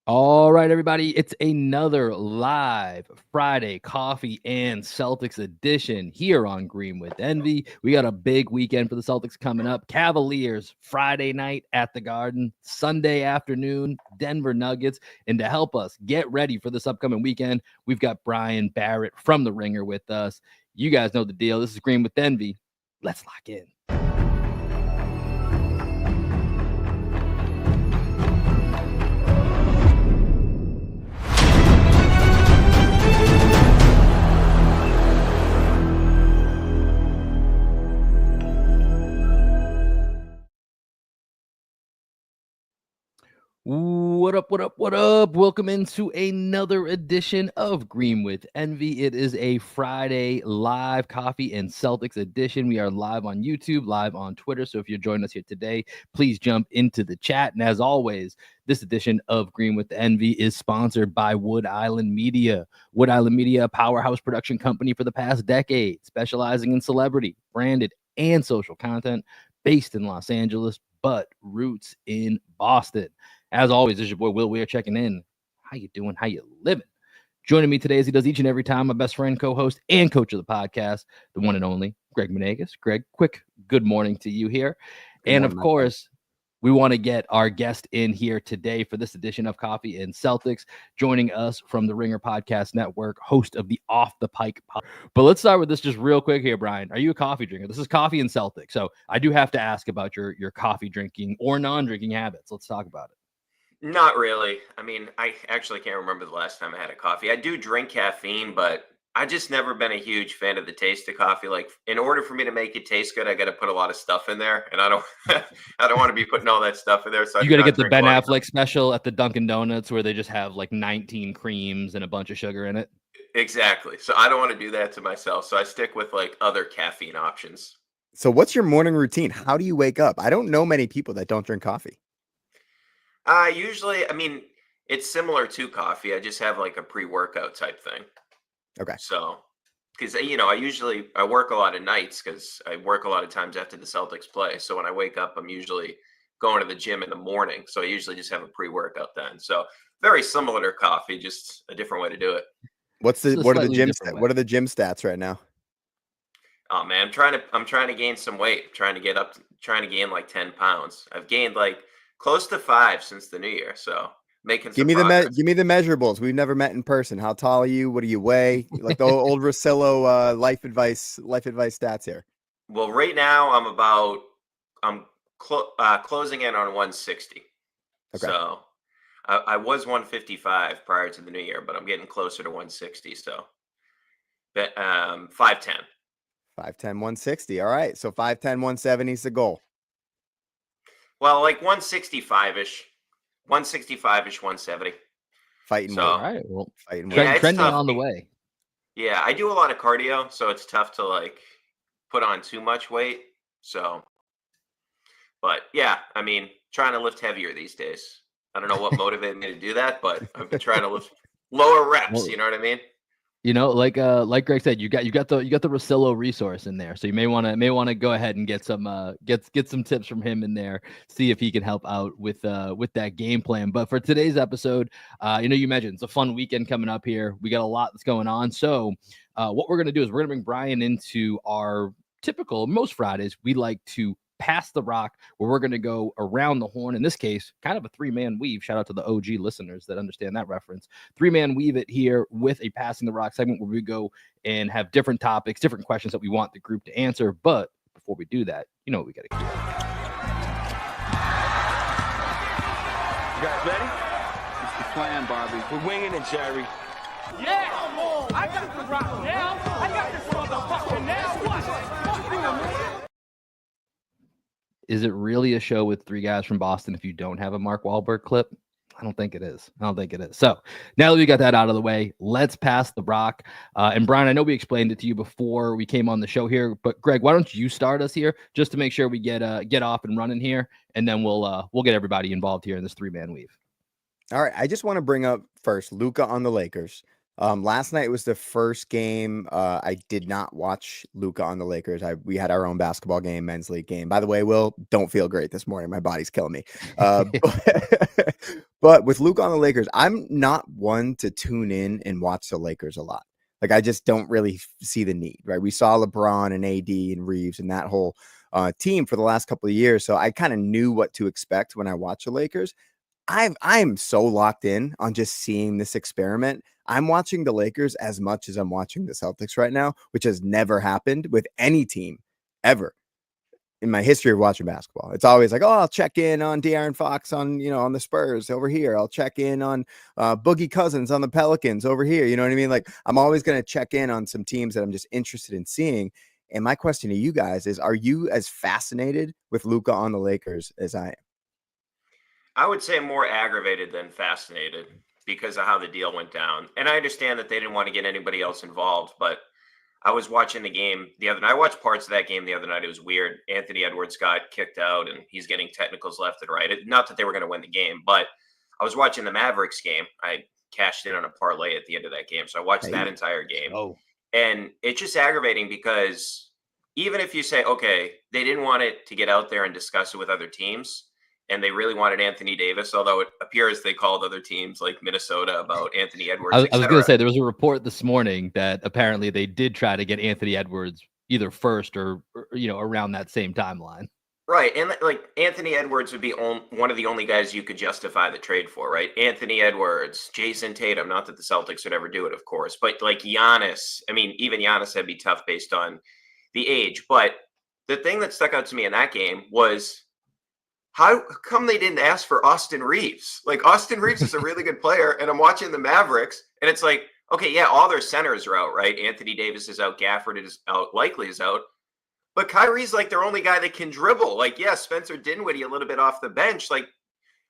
All right, everybody, it's another live Friday coffee and Celtics edition here on Green with Envy. We got a big weekend for the Celtics coming up. Cavaliers Friday night at the Garden, Sunday afternoon, Denver Nuggets. And to help us get ready for this upcoming weekend, we've got Brian Barrett from The Ringer with us. You guys know the deal. This is Green with Envy. Let's lock in. What up, what up, what up? Welcome into another edition of Green with Envy. It is a Friday live coffee and Celtics edition. We are live on YouTube, live on Twitter. So if you're joining us here today, please jump into the chat. And as always, this edition of Green with Envy is sponsored by Wood Island Media. Wood Island Media, a powerhouse production company for the past decade, specializing in celebrity, branded, and social content, based in Los Angeles, but roots in Boston. As always, this is your boy Will Weir checking in. How you doing? How you living? Joining me today, as he does each and every time, my best friend, co-host, and coach of the podcast, the one and only Greg Menegas. Greg, quick good morning to you here. And of course, we want to get our guest in here today for this edition of Coffee and Celtics, joining us from the Ringer Podcast Network, host of the Off the Pike podcast. But let's start with this just real quick here, Brian. Are you a coffee drinker? This is Coffee and Celtics. So I do have to ask about your coffee drinking or non-drinking habits. Let's talk about it. Not really. I mean, I actually can't remember the last time I had a coffee. I do drink caffeine, but I just never been a huge fan of the taste of coffee. Like, in order for me to make it taste good, I got to put a lot of stuff in there, and I don't, I don't want to be putting all that stuff in there. So you got to get the Ben Affleck special at the Dunkin' Donuts where they just have like 19 creams and a bunch of sugar in it. Exactly. So I don't want to do that to myself. So I stick with like other caffeine options. So what's your morning routine? How do you wake up? I don't know many people that don't drink coffee. Usually, I mean, it's similar to coffee. I just have like a pre-workout type thing. Okay. So, because, I work a lot of nights because I work a lot of times after the Celtics play. So when I wake up, I'm usually going to the gym in the morning. So I usually just have a pre-workout then. So very similar to coffee, just a different way to do it. What are the gym stats right now? Oh man, I'm trying to gain some weight. Trying to gain like 10 pounds. I've gained like close to 5 since the new year. So making some progress. Give me the measurables. We've never met in person. How tall are you? What do you weigh? Like the old Rosillo life advice stats here. Well, right now I'm closing in on 160. Okay. So I was 155 prior to the new year, but I'm getting closer to 160. So 5'10". 5'10", 160. All right. So 5'10", 170 is the goal. Well, like 165-ish, 170. Fighting so, all right. Well, trending on the way. Yeah, I do a lot of cardio, so it's tough to like put on too much weight. So, but yeah, I mean, trying to lift heavier these days. I don't know what motivated me to do that, but I've been trying to lift lower reps. Well, you know what I mean? You know, like Greg said, you got the Rosillo resource in there, so you may want to go ahead and get some get some tips from him in there, see if he can help out with that game plan. But for today's episode, you mentioned it's a fun weekend coming up here. We got a lot that's going on, so what we're gonna do is we're gonna bring Brian into our typical most Fridays. We like to pass the rock, where we're going to go around the horn. In this case, kind of a 3-man weave. Shout out to the OG listeners that understand that reference. 3-man weave it here with a passing the rock segment where we go and have different topics, different questions that we want the group to answer. But before we do that, you know what we got to do. You guys ready? It's the plan, Bobby. We're winging it, Jerry. Yeah! I got the rock now! I got this motherfucker now! What? Is it really a show with 3 guys from Boston if you don't have a Mark Wahlberg clip? I don't think it is. So now that we got that out of the way, let's pass the rock. And Brian, I know we explained it to you before we came on the show here, but Greg, why don't you start us here just to make sure we get off and running here, and then we'll get everybody involved here in this 3-man weave. All right. I just want to bring up first Luka on the Lakers. Last night was the first game. I did not watch Luka on the Lakers. We had our own basketball game, men's league game. By the way, Will, don't feel great this morning. My body's killing me. But with Luka on the Lakers, I'm not one to tune in and watch the Lakers a lot. Like, I just don't really see the need, right? We saw LeBron and AD and Reeves and that whole team for the last couple of years. So I kind of knew what to expect when I watched the Lakers. I'm so locked in on just seeing this experiment. I'm watching the Lakers as much as I'm watching the Celtics right now, which has never happened with any team ever in my history of watching basketball. It's always like, oh, I'll check in on De'Aaron Fox on the Spurs over here. I'll check in on Boogie Cousins on the Pelicans over here. You know what I mean? Like, I'm always going to check in on some teams that I'm just interested in seeing. And my question to you guys is, are you as fascinated with Luka on the Lakers as I am? I would say more aggravated than fascinated because of how the deal went down. And I understand that they didn't want to get anybody else involved, but I was watching the game the other night. I watched parts of that game the other night. It was weird. Anthony Edwards got kicked out and he's getting technicals left and right. Not that they were going to win the game, but I was watching the Mavericks game. I cashed in on a parlay at the end of that game. So I watched that entire game. And it's just aggravating because even if you say, okay, they didn't want it to get out there and discuss it with other teams, and they really wanted Anthony Davis, although it appears they called other teams like Minnesota about Anthony Edwards. I was going to say, there was a report this morning that apparently they did try to get Anthony Edwards either first or around that same timeline. Right. And like Anthony Edwards would be one of the only guys you could justify the trade for, right? Anthony Edwards, Jason Tatum, not that the Celtics would ever do it, of course, but like Giannis, I mean, even Giannis would be tough based on the age. But the thing that stuck out to me in that game was, how come they didn't ask for Austin Reeves? Like, Austin Reeves is a really good player, and I'm watching the Mavericks, and it's like, okay, yeah, all their centers are out, right? Anthony Davis is out, Gafford is out, Likely is out, but Kyrie's like their only guy that can dribble. Like, yeah, Spencer Dinwiddie a little bit off the bench. Like,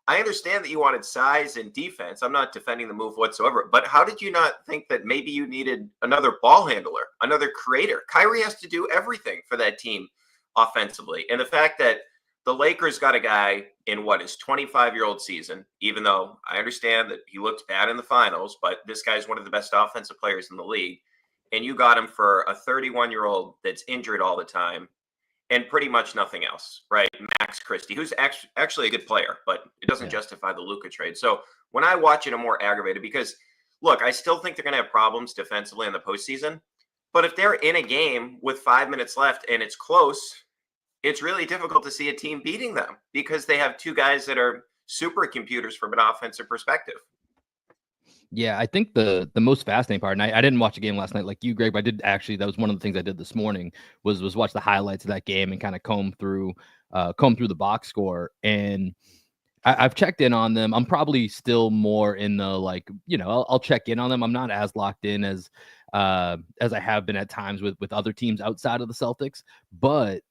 I understand that you wanted size and defense. I'm not defending the move whatsoever, but how did you not think that maybe you needed another ball handler, another creator? Kyrie has to do everything for that team offensively, and the fact that the Lakers got a guy in what is 25-year-old season, even though I understand that he looked bad in the finals, but this guy's one of the best offensive players in the league. And you got him for a 31-year-old that's injured all the time and pretty much nothing else, right? Max Christie, who's actually a good player, but it doesn't justify the Luka trade. So when I watch it, I'm more aggravated because, look, I still think they're going to have problems defensively in the postseason. But if they're in a game with 5 minutes left and it's close, it's really difficult to see a team beating them because they have two guys that are supercomputers from an offensive perspective. Yeah, I think the most fascinating part, and I didn't watch a game last night like you, Greg, but I did actually, that was one of the things I did this morning was watch the highlights of that game and kind of comb through the box score. And I've checked in on them. I'm probably still more in the, like, I'll check in on them. I'm not as locked in as I have been at times with other teams outside of the Celtics, but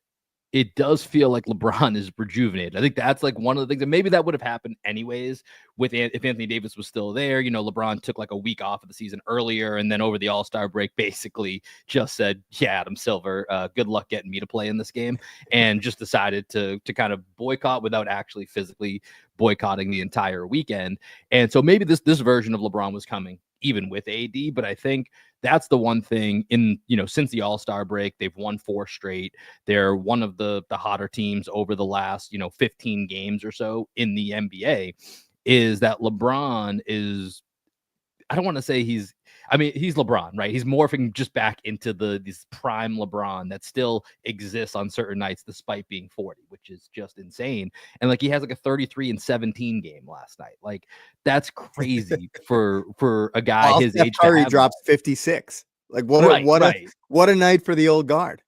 it does feel like LeBron is rejuvenated. I think that's like one of the things, and maybe that would have happened anyways if Anthony Davis was still there. LeBron took like a week off of the season earlier, and then over the All-Star break, basically just said, "Yeah, Adam Silver, good luck getting me to play in this game," and just decided to kind of boycott without actually physically boycotting the entire weekend. And so maybe this version of LeBron was coming even with AD, but I think that's the one thing since the All-Star break, they've won 4 straight. They're one of the hotter teams over the last, 15 games or so in the NBA, is that LeBron is, I don't want to say he's LeBron, right? He's morphing just back into this prime LeBron that still exists on certain nights despite being 40, which is just insane. And like, he has like a 33-17 game last night. Like, that's crazy for a guy his age. Curry drops 56. Like, what a night for the old guard.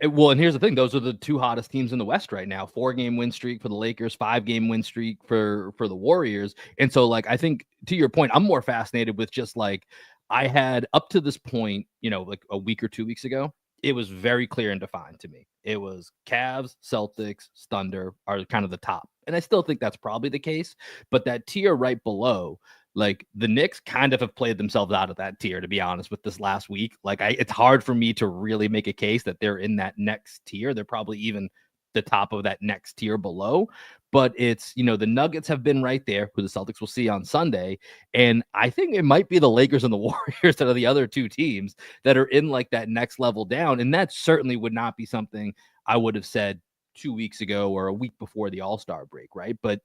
Well, and here's the thing. Those are the 2 hottest teams in the West right now. 4-game win streak for the Lakers, 5-game win streak for the Warriors. And so, like, I think to your point, I'm more fascinated with just like, I had up to this point, like a week or 2 weeks ago, it was very clear and defined to me. It was Cavs, Celtics, Thunder are kind of the top. And I still think that's probably the case. But that tier right below, like, the Knicks kind of have played themselves out of that tier, to be honest, with this last week. Like, it's hard for me to really make a case that they're in that next tier. They're probably even the top of that next tier below. But it's, the Nuggets have been right there, who the Celtics will see on Sunday. And I think it might be the Lakers and the Warriors that are the other two teams that are in like that next level down. And that certainly would not be something I would have said 2 weeks ago or a week before the All-Star break, right? But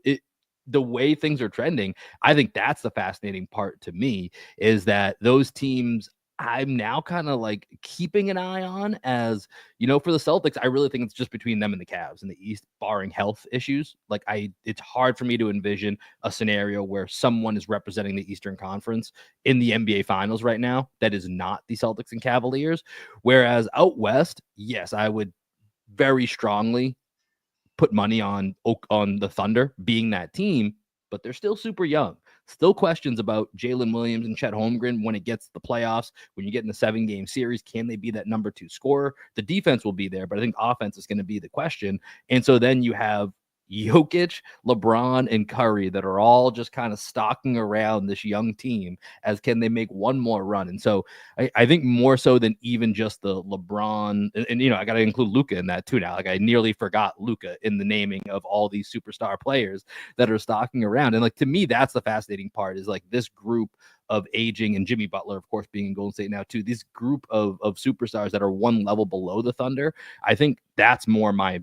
the way things are trending, I think that's the fascinating part to me, is that those teams I'm now kind of like keeping an eye on as, for the Celtics, I really think it's just between them and the Cavs in the East, barring health issues. Like it's hard for me to envision a scenario where someone is representing the Eastern Conference in the NBA Finals right now that is not the Celtics and Cavaliers. Whereas out West, yes, I would very strongly put money on the Thunder being that team, but they're still super young. Still questions about Jalen Williams and Chet Holmgren when it gets to the playoffs. When you get in the 7-game series, can they be that number 2 scorer? The defense will be there, but I think offense is going to be the question. And so then you have Jokic, LeBron, and Curry that are all just kind of stalking around this young team as can they make one more run. And so I think more so than even just the LeBron, and I got to include Luka in that too now. Like I nearly forgot Luka in the naming of all these superstar players that are stalking around. And like to me, that's the fascinating part, is like this group of aging, and Jimmy Butler, of course, being in Golden State now too, this group of superstars that are one level below the Thunder. I think that's more my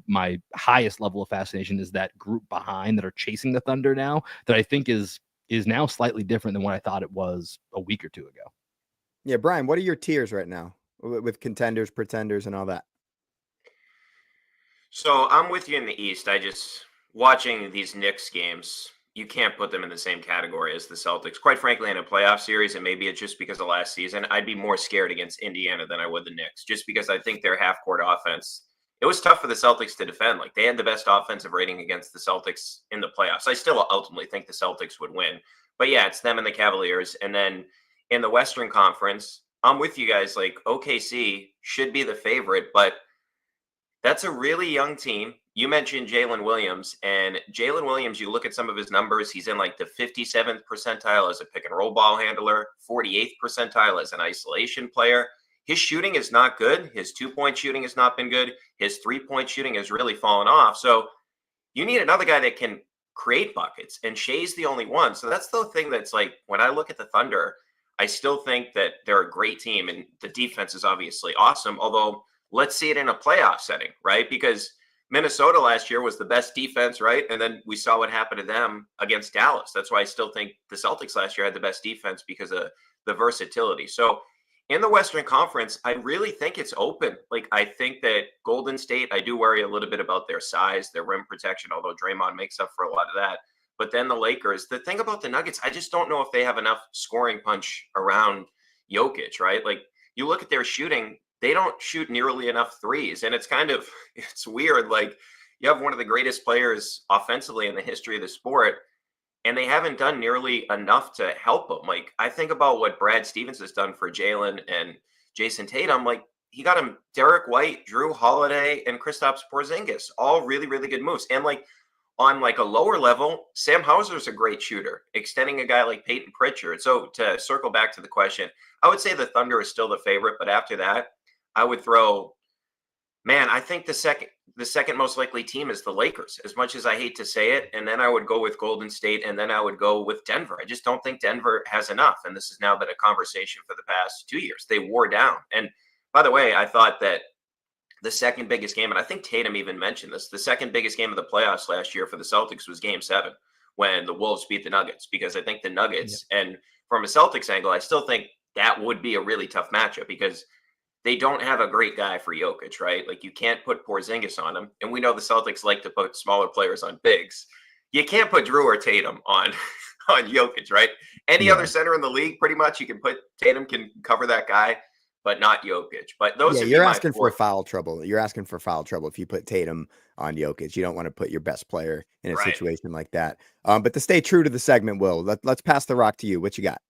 highest level of fascination, is that group behind that are chasing the Thunder now, that I think is now slightly different than what I thought it was a week or two ago. Yeah, Brian, what are your tiers right now with contenders, pretenders, and all that? So I'm with you in the East. I just, watching these Knicks games, you can't put them in the same category as the Celtics. Quite frankly, in a playoff series, and maybe it's just because of last season, I'd be more scared against Indiana than I would the Knicks, just because I think their half-court offense, it was tough for the Celtics to defend. Like, they had the best offensive rating against the Celtics in the playoffs. I still ultimately think the Celtics would win. But yeah, it's them and the Cavaliers. And then in the Western Conference, I'm with you guys. Like, OKC should be the favorite, but that's a really young team. You mentioned Jalen Williams, and Jalen Williams, you look at some of his numbers, he's in like the 57th percentile as a pick and roll ball handler, 48th percentile as an isolation player. His shooting is not good. His 2-point shooting has not been good. His 3-point shooting has really fallen off. So you need another guy that can create buckets, and Shea's the only one. So that's the thing that's like, when I look at the Thunder, I still think that they're a great team, and the defense is obviously awesome, although let's see it in a playoff setting, right? Because Minnesota last year was the best defense, right? And then we saw what happened to them against Dallas. That's why I still think the Celtics last year had the best defense, because of the versatility. So in the Western Conference, I really think it's open. Like, I think that Golden State, I do worry a little bit about their size, their rim protection, although Draymond makes up for a lot of that. But then the Lakers, the thing about the Nuggets, I just don't know if they have enough scoring punch around Jokic, right? Like, you look at their shooting, they don't shoot nearly enough threes. And it's weird. Like, you have one of the greatest players offensively in the history of the sport, and they haven't done nearly enough to help him. Like, I think about what Brad Stevens has done for Jalen and Jason Tatum. Like, he got him Derek White, Drew Holiday, and Kristaps Porzingis, all really, really good moves. And like, on like a lower level, Sam Hauser's a great shooter, extending a guy like Peyton Pritchard. So to circle back to the question, I would say the Thunder is still the favorite, but after that, I would throw, man, I think the second most likely team is the Lakers, as much as I hate to say it. And then I would go with Golden State, and then I would go with Denver. I just don't think Denver has enough. And this has now been a conversation for the past 2 years. They wore down. And by the way, I thought that the second biggest game, and I think Tatum even mentioned this, the second biggest game of the playoffs last year for the Celtics was Game 7, when the Wolves beat the Nuggets, because I think the Nuggets, and from a Celtics angle, I still think that would be a really tough matchup, because they don't have a great guy for Jokic, right? Like, you can't put Porzingis on him. And we know the Celtics like to put smaller players on bigs. You can't put Drew or Tatum on Jokic, right? Any other center in the league, pretty much, you can put Tatum, can cover that guy, but not Jokic. But those you're asking for foul trouble. You're asking for foul trouble if you put Tatum on Jokic. You don't want to put your best player in a situation like that. But to stay true to the segment, Will, let's pass the rock to you. What you got?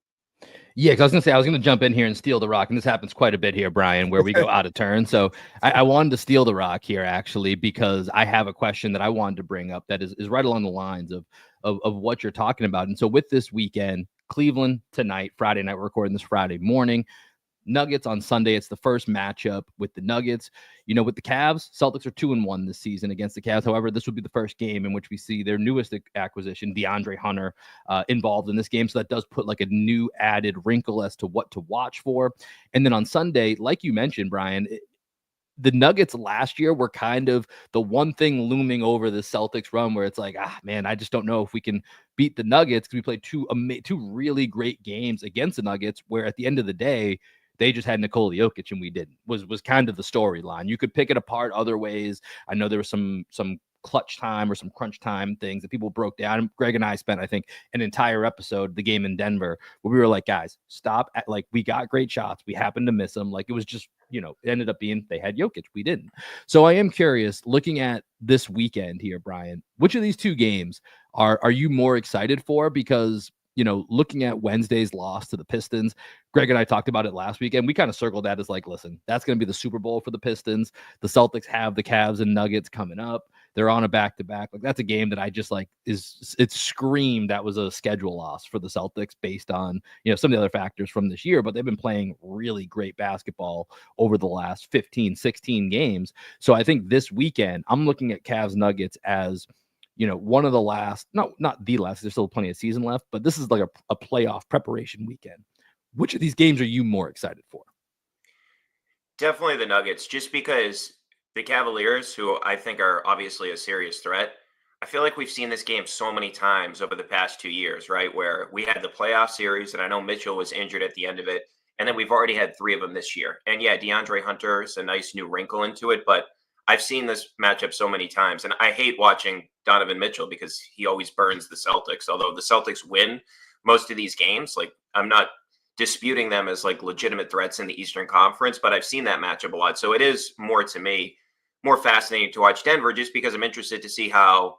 Yeah, because I was going to jump in here and steal the rock, and this happens quite a bit here, Brian, where we go out of turn. So I wanted to steal the rock here, actually, because I have a question that I wanted to bring up that is right along the lines of what you're talking about. And so with this weekend, Cleveland tonight, Friday night, we're recording this Friday morning. Nuggets on Sunday. It's the first matchup with the Nuggets. With the Cavs, Celtics are 2-1 this season against the Cavs. However, this would be the first game in which we see their newest acquisition, DeAndre Hunter, involved in this game. So that does put like a new added wrinkle as to what to watch for. And then on Sunday, like you mentioned, Brian, the Nuggets last year were kind of the one thing looming over the Celtics run where it's like, man, I just don't know if we can beat the Nuggets because we played two really great games against the Nuggets where at the end of the day, they just had Nikola Jokic and we didn't, was kind of the storyline. You could pick it apart other ways. I know there was some clutch time or some crunch time things that people broke down. Greg and I spent, I think, an entire episode, the game in Denver, where we were like, guys, stop. Like, we got great shots. We happened to miss them. Like, it was just, it ended up being they had Jokic. We didn't. So I am curious, looking at this weekend here, Brian, which of these two games are you more excited for? Because looking at Wednesday's loss to the Pistons, Greg and I talked about it last weekend. We kind of circled that as like, listen, that's going to be the Super Bowl for the Pistons. The Celtics have the Cavs and Nuggets coming up. They're on a back-to-back. Like, that's a game that I just like it's screamed that was a schedule loss for the Celtics based on, some of the other factors from this year, but they've been playing really great basketball over the last 15, 16 games. So I think this weekend I'm looking at Cavs Nuggets as, one of the last, not the last, there's still plenty of season left, but this is like a playoff preparation weekend. Which of these games are you more excited for? Definitely the Nuggets, just because the Cavaliers, who I think are obviously a serious threat, I feel like we've seen this game so many times over the past 2 years, right? Where we had the playoff series, and I know Mitchell was injured at the end of it, and then we've already had 3 of them this year. And yeah, DeAndre Hunter is a nice new wrinkle into it, but I've seen this matchup so many times, and I hate watching Donovan Mitchell because he always burns the Celtics. Although the Celtics win most of these games, like, I'm not disputing them as like legitimate threats in the Eastern Conference, but I've seen that matchup a lot. So it is more, to me, more fascinating to watch Denver, just because I'm interested to see how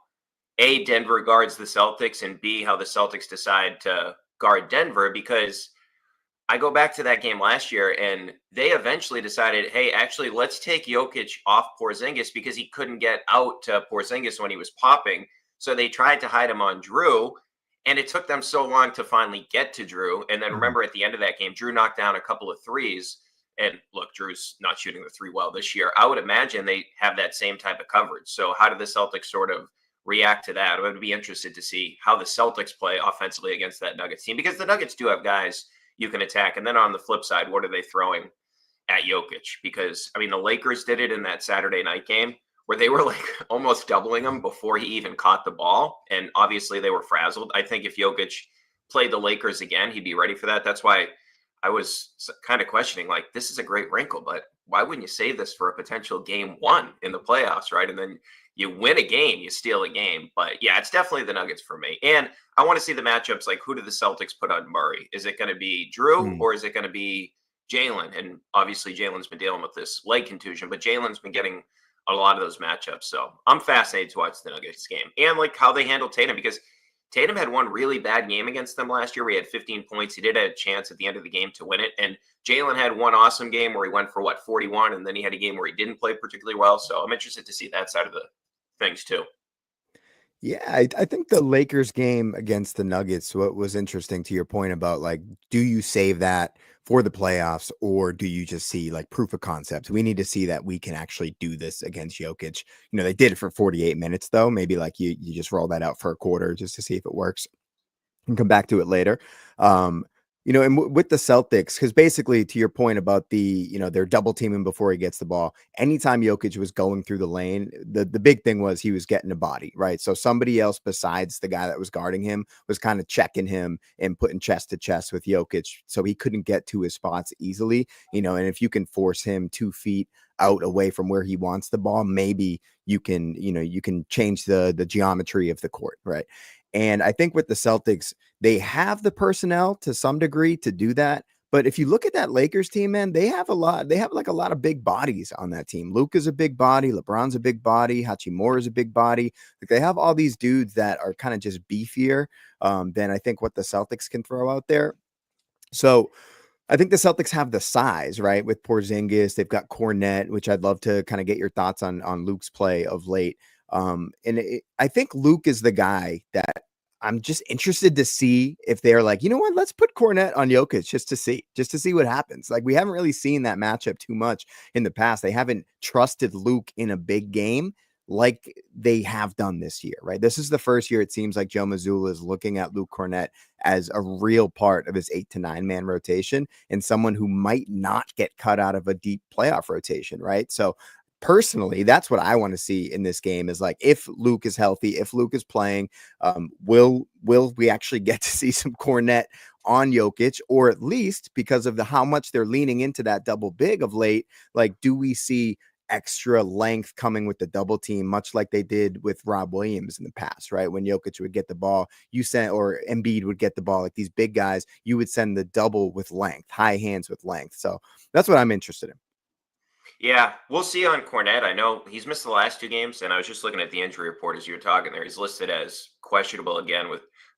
A, Denver guards the Celtics, and B, how the Celtics decide to guard Denver, because I go back to that game last year and they eventually decided, hey, actually, let's take Jokic off Porzingis because he couldn't get out to Porzingis when he was popping. So they tried to hide him on Drew, and it took them so long to finally get to Drew. And then remember, at the end of that game, Drew knocked down a couple of threes. And look, Drew's not shooting the three well this year. I would imagine they have that same type of coverage. So how did the Celtics sort of react to that? I would be interested to see how the Celtics play offensively against that Nuggets team, because the Nuggets do have guys you can attack. And then on the flip side, what are they throwing at Jokic? Because, I mean, the Lakers did it in that Saturday night game where they were like almost doubling him before he even caught the ball. And obviously they were frazzled. I think if Jokic played the Lakers again, he'd be ready for that. That's why I was kind of questioning, like, this is a great wrinkle, but why wouldn't you save this for a potential game 1 in the playoffs, right? And then you win a game, you steal a game. But yeah, it's definitely the Nuggets for me. And I want to see the matchups, like, who do the Celtics put on Murray? Is it going to be Drew or is it going to be Jalen? And obviously Jalen's been dealing with this leg contusion, but Jalen's been getting a lot of those matchups. So I'm fascinated to watch the Nuggets game and like how they handle Tatum, because Tatum had one really bad game against them last year where he had 15 points. He did have a chance at the end of the game to win it. And Jalen had one awesome game where he went for 41, and then he had a game where he didn't play particularly well. So I'm interested to see that side of the things too. Yeah, I think the Lakers game against the Nuggets, what was interesting to your point about, like, do you save that for the playoffs or do you just see like proof of concept? We need to see that we can actually do this against Jokic. They did it for 48 minutes though. Maybe like you just roll that out for a quarter just to see if it works and come back to it later. And with the Celtics, because basically to your point about they're double teaming before he gets the ball. Anytime Jokic was going through the lane, the big thing was he was getting a body, right? So somebody else besides the guy that was guarding him was kind of checking him and putting chest to chest with Jokic, so he couldn't get to his spots easily. And if you can force him 2 feet out away from where he wants the ball, maybe you can change the geometry of the court, right? And I think with the Celtics, they have the personnel to some degree to do that. But if you look at that Lakers team, man, they have a lot of big bodies on that team. Luka's a big body. LeBron's a big body. Hachimura is a big body. Like, they have all these dudes that are kind of just beefier than I think what the Celtics can throw out there. So I think the Celtics have the size, right? With Porzingis, they've got Cornet, which I'd love to kind of get your thoughts on Luke's play of late. I think Luke is the guy that I'm just interested to see if they're like, you know what, let's put Kornet on Jokic just to see what happens. Like, we haven't really seen that matchup too much in the past. They haven't trusted Luke in a big game like they have done this year, right? This is the first year it seems like Joe Mazzulla is looking at Luke Kornet as a real part of his 8 to 9 man rotation and someone who might not get cut out of a deep playoff rotation, right? So personally, that's what I want to see in this game is like, if Luke is healthy, if Luke is playing, will we actually get to see some Kornet on Jokic, or at least because of how much they're leaning into that double big of late, like, do we see extra length coming with the double team, much like they did with Rob Williams in the past, right? When Jokic would get the ball, or Embiid would get the ball, like these big guys, you would send the double with length, high hands with length. So that's what I'm interested in. Yeah, we'll see on Kornet. I know he's missed the last 2 games, and I was just looking at the injury report as you were talking there. He's listed as questionable again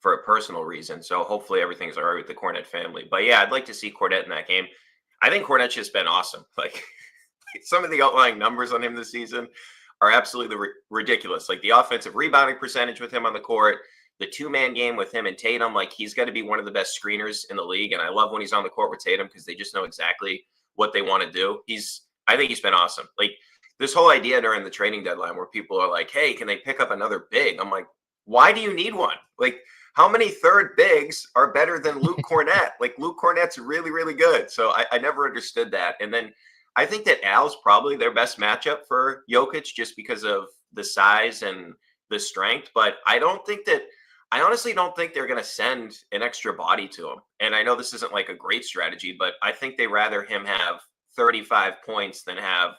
for a personal reason. So hopefully everything's all right with the Kornet family. But yeah, I'd like to see Kornet in that game. I think Kornet's just been awesome. Like, some of the outlying numbers on him this season are absolutely ridiculous. Like, the offensive rebounding percentage with him on the court, the 2-man game with him and Tatum, like, he's got to be one of the best screeners in the league. And I love when he's on the court with Tatum because they just know exactly what they want to do. I think he's been awesome. Like, this whole idea during the trading deadline where people are like, hey, can they pick up another big? I'm like, why do you need one? Like, how many third bigs are better than Luke Kornet? Like, Luke Kornet's really, really good. So I never understood that. And then I think that Al's probably their best matchup for Jokic just because of the size and the strength. But I honestly don't think they're going to send an extra body to him. And I know this isn't like a great strategy, but I think they rather him have 35 points than have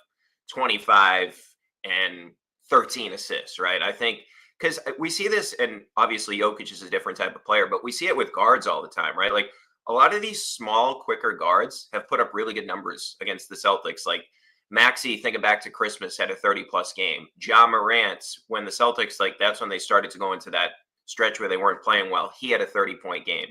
25 and 13 assists, right? I think because we see this, and obviously Jokic is a different type of player, but we see it with guards all the time, right? Like, a lot of these small, quicker guards have put up really good numbers against the Celtics. Like, Maxey, thinking back to Christmas, had a 30-plus game. Ja Morant, when the Celtics, like, that's when they started to go into that stretch where they weren't playing well, he had a 30-point game.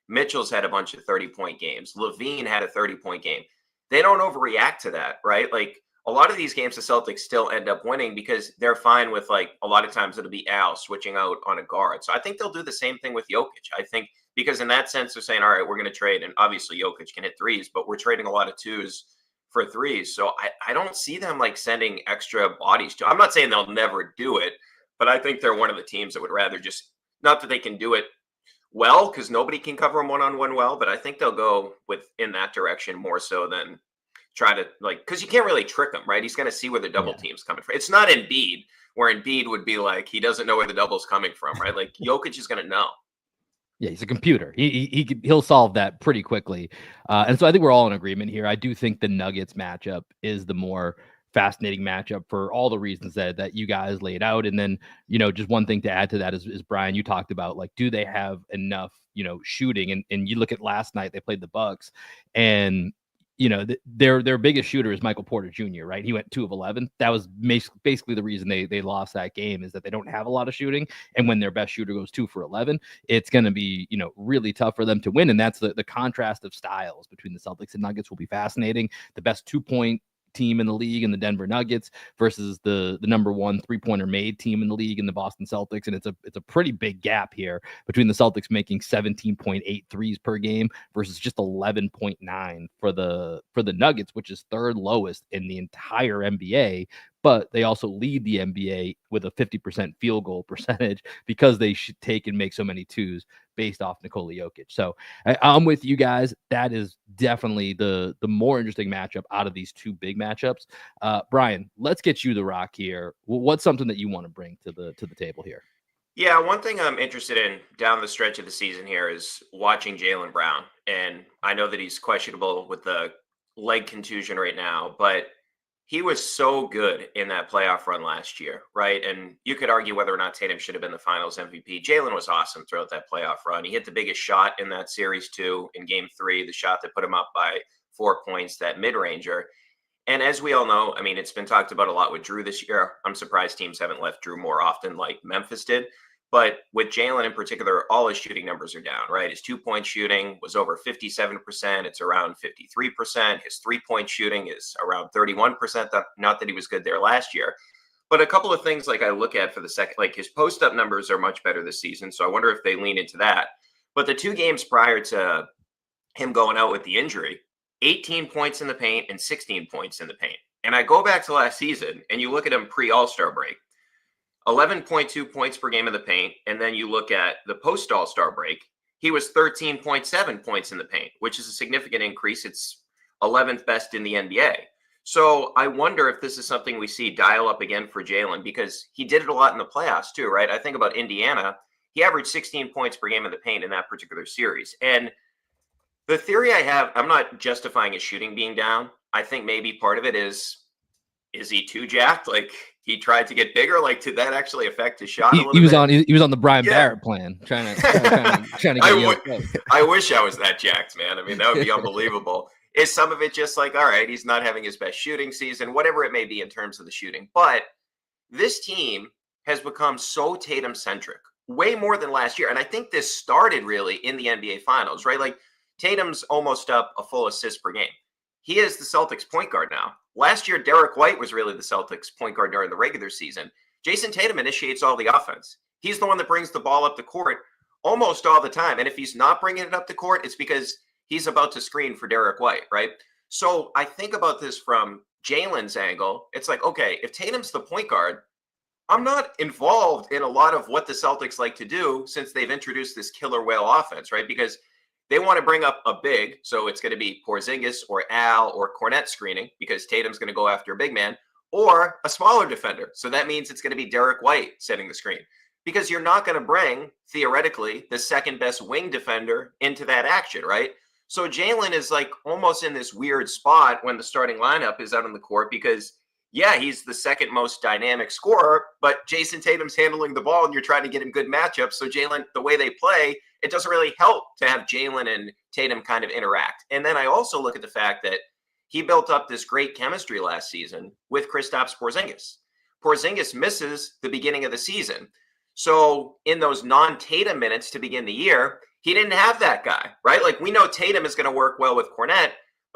Mitchell's had a bunch of 30-point games. Levine had a 30-point game. They don't overreact to that, right? Like, a lot of these games, the Celtics still end up winning because they're fine with, like, a lot of times it'll be Al switching out on a guard. So I think they'll do the same thing with Jokic. I think because in that sense, they're saying, all right, we're going to trade. And obviously Jokic can hit threes, but we're trading a lot of 2s for 3s. So I don't see them like sending extra bodies to. I'm not saying they'll never do it, but I think they're one of the teams that would rather just, not that they can do it well, because nobody can cover them one-on-one well, but I think they'll go in that direction more so than try to, like, because you can't really trick him, right? He's going to see where the double team's coming from. It's not Embiid, where Embiid would be like, he doesn't know where the double's coming from, right? Like, Jokic is going to know. Yeah, he's a computer. He'll solve that pretty quickly. And so I think we're all in agreement here. I do think the Nuggets matchup is the more fascinating matchup for all the reasons that you guys laid out. And then, just one thing to add to that is Brian, you talked about, like, do they have enough, shooting? And you look at last night, they played the Bucks, and their biggest shooter is Michael Porter Jr., right? He went 2 of 11. That was basically the reason they lost that game, is that they don't have a lot of shooting. And when their best shooter goes 2 for 11, it's going to be, really tough for them to win. And that's the contrast of styles between the Celtics and Nuggets will be fascinating. The best 2-point team in the league in the Denver Nuggets versus the number 1 3-pointer made team in the league in the Boston Celtics. And it's a pretty big gap here between the Celtics making 17.8 threes per game versus just 11.9 for the Nuggets, which is 3rd lowest in the entire NBA. But they also lead the NBA with a 50% field goal percentage because they should take and make so many 2s based off Nikola Jokic. So I'm with you guys. That is definitely the more interesting matchup out of these 2 big matchups. Brian, let's get you the rock here. What's something that you want to bring to the table here? Yeah, one thing I'm interested in down the stretch of the season here is watching Jaylen Brown. And I know that he's questionable with the leg contusion right now, but he was so good in that playoff run last year, right? And you could argue whether or not Tatum should have been the finals MVP. Jaylen was awesome throughout that playoff run. He hit the biggest shot in that series too, in game 3, the shot that put him up by 4 points, that mid-ranger. And as we all know, I mean, it's been talked about a lot with Drew this year. I'm surprised teams haven't left Drew more often like Memphis did. But with Jaylen in particular, all his shooting numbers are down, right? His 2-point shooting was over 57%. It's around 53%. His 3-point shooting is around 31%. Not that he was good there last year. But a couple of things like I look at for the second, like his post up numbers are much better this season. So I wonder if they lean into that. But the 2 games prior to him going out with the injury, 18 points in the paint and 16 points in the paint. And I go back to last season and you look at him pre All-Star break, 11.2 points per game in the paint. And then you look at the post All-Star break, he was 13.7 points in the paint, which is a significant increase. It's 11th best in the NBA. So I wonder if this is something we see dial up again for Jalen, because he did it a lot in the playoffs too, right? I think about Indiana. He averaged 16 points per game in the paint in that particular series. And the theory I have, I'm not justifying his shooting being down. I think maybe part of it is he too jacked? Like he tried to get bigger? Like did that actually affect his shot a little He was bit? he was on the Brian Yeah. Barrett plan, trying to get yoked up. I wish I was that jacked, man. I mean, that would be unbelievable. Is some of it just like, all right, he's not having his best shooting season, whatever it may be in terms of the shooting. But this team has become so Tatum centric, way more than last year. And I think this started really in the NBA Finals, right? Like Tatum's almost up a full assist per game. He is the Celtics point guard now. Last year, Derek White was really the Celtics point guard during the regular season. Jason Tatum initiates all the offense. He's the one that brings the ball up the court almost all the time. And if he's not bringing it up the court, it's because he's about to screen for Derek White, right? So I think about this from Jalen's angle. It's like, okay, if Tatum's the point guard, I'm not involved in a lot of what the Celtics like to do since they've introduced this killer whale offense, right? Because they want to bring up a big, so it's going to be Porzingis or Al or Cornette screening because Tatum's going to go after a big man, or a smaller defender. So that means it's going to be Derek White setting the screen, because you're not going to bring, theoretically, the second best wing defender into that action, right? So Jalen is like almost in this weird spot when the starting lineup is out on the court because, yeah, he's the second most dynamic scorer, but Jason Tatum's handling the ball and you're trying to get him good matchups. So Jalen, the way they play, it doesn't really help to have Jalen and Tatum kind of interact. And then I also look at the fact that he built up this great chemistry last season with Kristaps Porzingis. Porzingis misses the beginning of the season. So in those non-Tatum minutes to begin the year, he didn't have that guy, right? Like we know Tatum is going to work well with Cornette,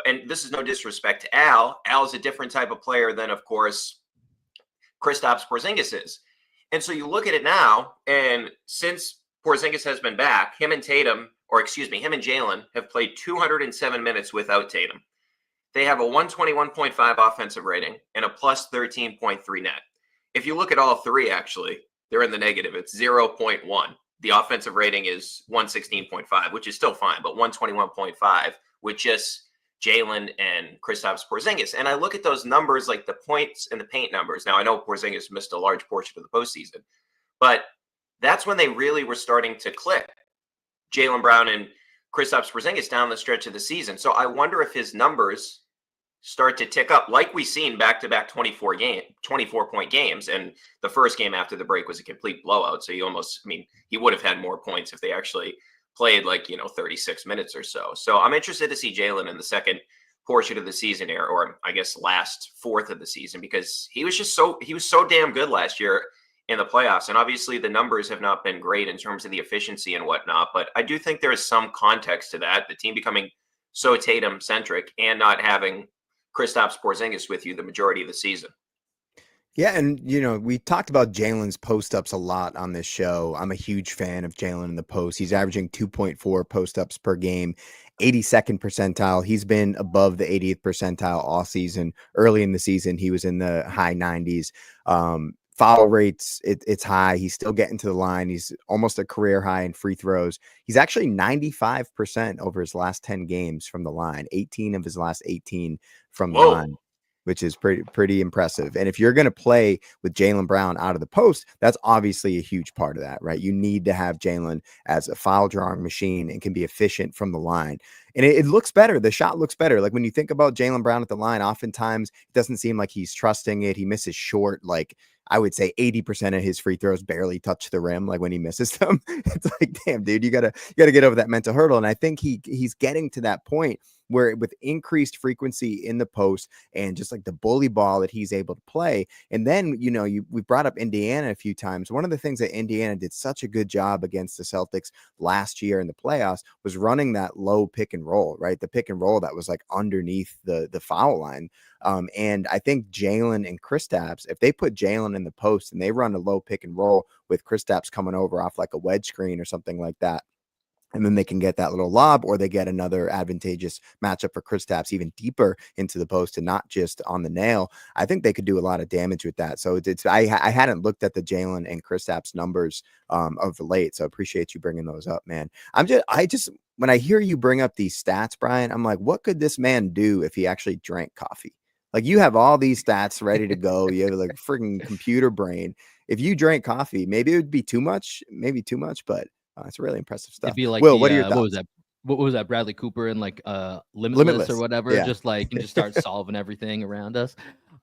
and this is no disrespect to Al. Al is a different type of player than, of course, Kristaps Porzingis is. And so you look at it now, and since Porzingis has been back, him and Jalen have played 207 minutes without Tatum. They have a 121.5 offensive rating and a plus 13.3 net. If you look at all three, actually, they're in the negative. It's 0.1. The offensive rating is 116.5, which is still fine, but 121.5 with just Jalen and Kristaps Porzingis. And I look at those numbers, like the points and the paint numbers. Now, I know Porzingis missed a large portion of the postseason, but that's when they really were starting to click. Jaylen Brown and Kristaps Porzingis down the stretch of the season. So I wonder if his numbers start to tick up like we've seen back-to-back 24-point games. And the first game after the break was a complete blowout. So he would have had more points if they actually played 36 minutes or so. So I'm interested to see Jalen in the second portion of the season here, or I guess last fourth of the season, because he was so damn good last year in the playoffs. And obviously the numbers have not been great in terms of the efficiency and whatnot, but I do think there is some context to that, the team becoming so Tatum centric and not having Kristaps Porzingis with you the majority of the season. Yeah, and we talked about Jalen's post-ups a lot on this show. I'm a huge fan of Jalen in the post. He's averaging 2.4 post-ups per game, 82nd percentile. He's been above the 80th percentile all season. Early in the season, he was in the high 90s. Foul rates, it's high. He's still getting to the line. He's almost a career high in free throws. He's actually 95% over his last 10 games from the line, 18 of his last 18 from the line, which is pretty impressive. And if you're going to play with Jaylen Brown out of the post, that's obviously a huge part of that, right? You need to have Jalen as a foul drawing machine and can be efficient from the line. And it looks better. The shot looks better. Like when you think about Jaylen Brown at the line, oftentimes it doesn't seem like he's trusting it. He misses short. Like I would say 80% of his free throws barely touch the rim. Like when he misses them, it's like, damn, dude, you gotta get over that mental hurdle. And I think he's getting to that point where with increased frequency in the post and just like the bully ball that he's able to play. And then, we brought up Indiana a few times. One of the things that Indiana did such a good job against the Celtics last year in the playoffs was running that low pick and roll, right? The pick and roll that was like underneath the foul line. And I think Jalen and Kristaps, if they put Jalen in the post and they run a low pick and roll with Kristaps coming over off like a wedge screen or something like that, and then they can get that little lob, or they get another advantageous matchup for Kristaps even deeper into the post and not just on the nail. I think they could do a lot of damage with that. So I hadn't looked at the Jalen and Kristaps numbers of late. So I appreciate you bringing those up, man. When I hear you bring up these stats, Brian, I'm like, what could this man do if he actually drank coffee? Like, you have all these stats ready to go. You have like freaking computer brain. If you drank coffee, maybe it would be maybe too much, but it's really impressive stuff. It'd be like Will, what are your thoughts? What was that? Bradley Cooper and like Limitless or whatever. Yeah. Just like and just start solving everything around us.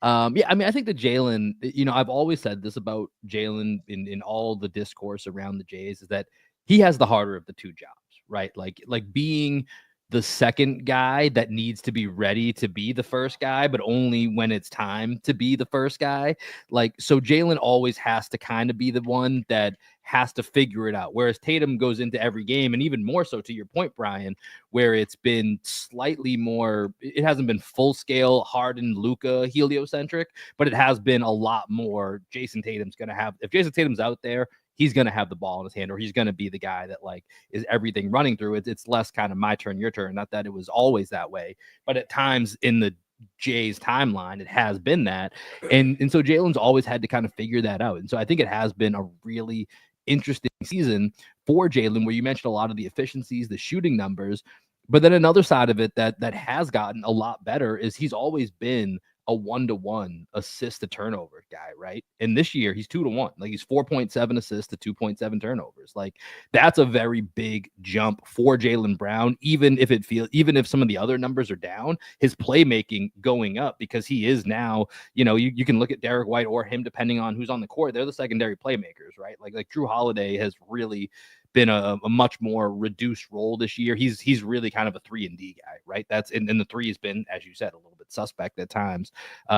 Yeah, I mean, I think that Jalen, I've always said this about Jalen in all the discourse around the Jays is that he has the harder of the two jobs, right? Like being the second guy that needs to be ready to be the first guy, but only when it's time to be the first guy. Like, so Jalen always has to kind of be the one that has to figure it out. Whereas Tatum goes into every game, and even more so to your point, Brian, where it's been slightly more, it hasn't been full scale Harden, Luka heliocentric, but it has been a lot more. Jason Tatum's going to have, if Jason Tatum's out there, he's going to have the ball in his hand, or he's going to be the guy that like is everything running through it. It's less kind of my turn, your turn. Not that it was always that way, but at times in the Jay's timeline, it has been that. And so Jalen's always had to kind of figure that out. And so I think it has been a really interesting season for Jalen, where you mentioned a lot of the efficiencies, the shooting numbers, but then another side of it that has gotten a lot better is he's always been a 1-to-1 assist to turnover guy, right? And this year he's 2-to-1. Like, he's 4.7 assists to 2.7 turnovers. Like, that's a very big jump for Jaylen Brown, even if some of the other numbers are down, his playmaking going up, because he is now, you can look at Derek White or him, depending on who's on the court. They're the secondary playmakers, right? Like Drew Holiday has really been a much more reduced role this year. He's really kind of a 3-and-D guy, right? That's and the three has been, as you said, a little bit suspect at times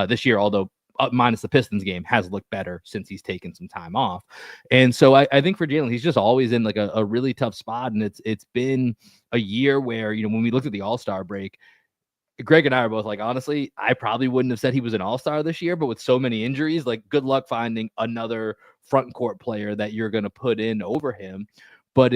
this year, although minus the Pistons game has looked better since he's taken some time off. And so I think for Jalen, he's just always in like a really tough spot. And it's been a year where, when we looked at the All-Star break, Greg and I are both like, honestly, I probably wouldn't have said he was an all-star this year, but with so many injuries, like, good luck finding another front court player that you're going to put in over him. But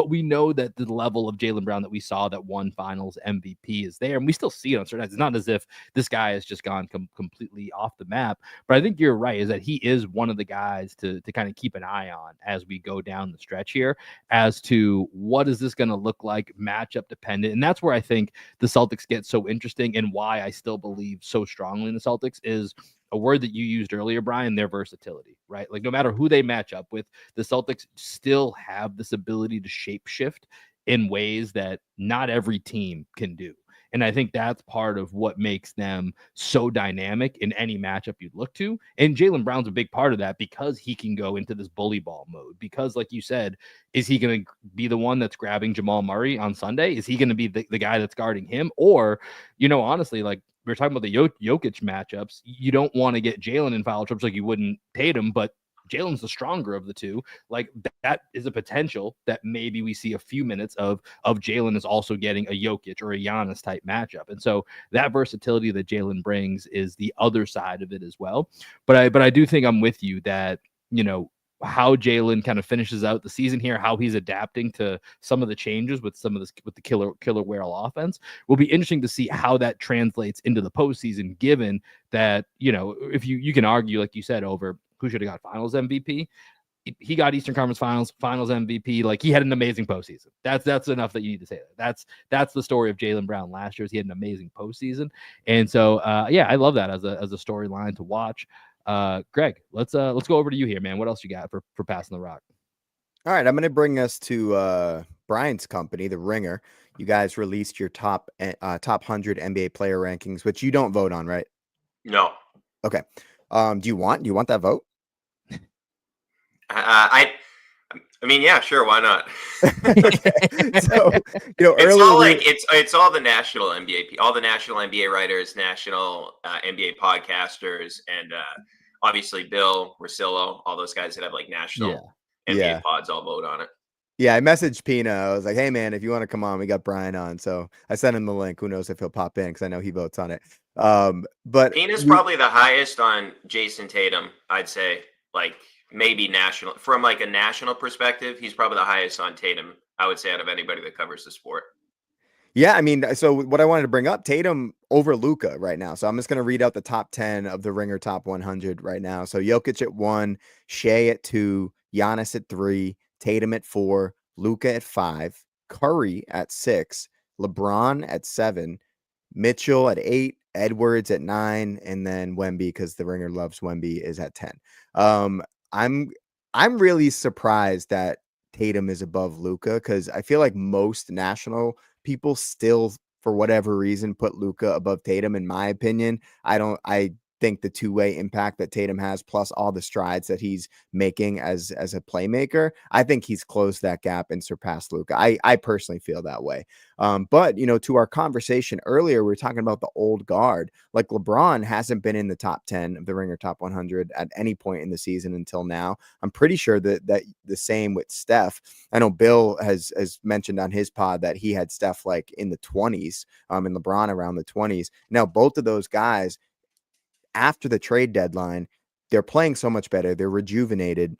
we know that the level of Jaylen Brown that we saw that won Finals MVP is there, and we still see it on certain nights. It's not as if this guy has just gone completely off the map. But I think you're right, is that he is one of the guys to kind of keep an eye on as we go down the stretch here, as to what is this going to look like, matchup dependent. And that's where I think the Celtics get so interesting, and why I still believe so strongly in the Celtics is a word that you used earlier, Brian, their versatility, right? Like, no matter who they match up with, the Celtics still have this ability to shape shift in ways that not every team can do. And I think that's part of what makes them so dynamic in any matchup you'd look to. And Jaylen Brown's a big part of that, because he can go into this bully ball mode. Because, like you said, is he going to be the one that's grabbing Jamal Murray on Sunday? Is he going to be the guy that's guarding him? Or, honestly, like, we were talking about the Jokic matchups, you don't want to get Jalen in foul trips like you wouldn't Tatum, but Jalen's the stronger of the two. Like, that is a potential that maybe we see a few minutes of Jalen is also getting a Jokic or a Giannis type matchup. And so that versatility that Jalen brings is the other side of it as well. But I do think I'm with you that, how Jalen kind of finishes out the season here, how he's adapting to some of the changes with the killer whale offense, will be interesting to see how that translates into the postseason, given that, if you can argue, like you said, over who should have got Finals MVP. He got Eastern Conference Finals MVP. Like, he had an amazing postseason. That's enough that you need to say that. That's the story of Jaylen Brown last year. He had an amazing postseason. And so, I love that as a storyline to watch. Greg, let's go over to you here, man. What else you got for passing the rock? All right, I'm going to bring us to Brian's company, The Ringer. You guys released your top 100 NBA player rankings, which you don't vote on, right? No. Okay. Do you want that vote? I mean, yeah, sure, why not? Okay. So, It's earlier all like it's all the national NBA, all the national NBA writers, national NBA podcasters, and obviously Bill Rosillo, all those guys that have like national NBA yeah. pods all vote on it. Yeah, I messaged Pina. I was like, "Hey, man, if you want to come on, we got Brian on." So I sent him the link. Who knows if he'll pop in because I know he votes on it. But Pina's probably the highest on Jason Tatum, I'd say. Like maybe national, from like a national perspective, he's probably the highest on Tatum, I would say, out of anybody that covers the sport. yeah, I mean, so what I wanted to bring up, Tatum over Luka right now. So I'm just going to read out the top 10 of the Ringer top 100 right now. So Jokic at 1, Shea at 2, Giannis at 3, Tatum at 4, Luka at 5, Curry at 6, LeBron at 7, Mitchell at 8, Edwards at 9, and then Wemby, because the Ringer loves Wemby, is at 10. I'm really surprised that Tatum is above Luka because I feel like most national people still, for whatever reason, put Luka above Tatum. In my opinion, I think the two-way impact that Tatum has, plus all the strides that he's making as a playmaker, I think he's closed that gap and surpassed Luka. I personally feel that way. But to our conversation earlier, we were talking about the old guard. Like LeBron hasn't been in the top 10 of the Ringer top 100 at any point in the season until now. I'm pretty sure that the same with Steph. I know Bill has mentioned on his pod that he had Steph like in the 20s, and LeBron around the 20s. Now, both of those guys, after the trade deadline, they're playing so much better. They're rejuvenated.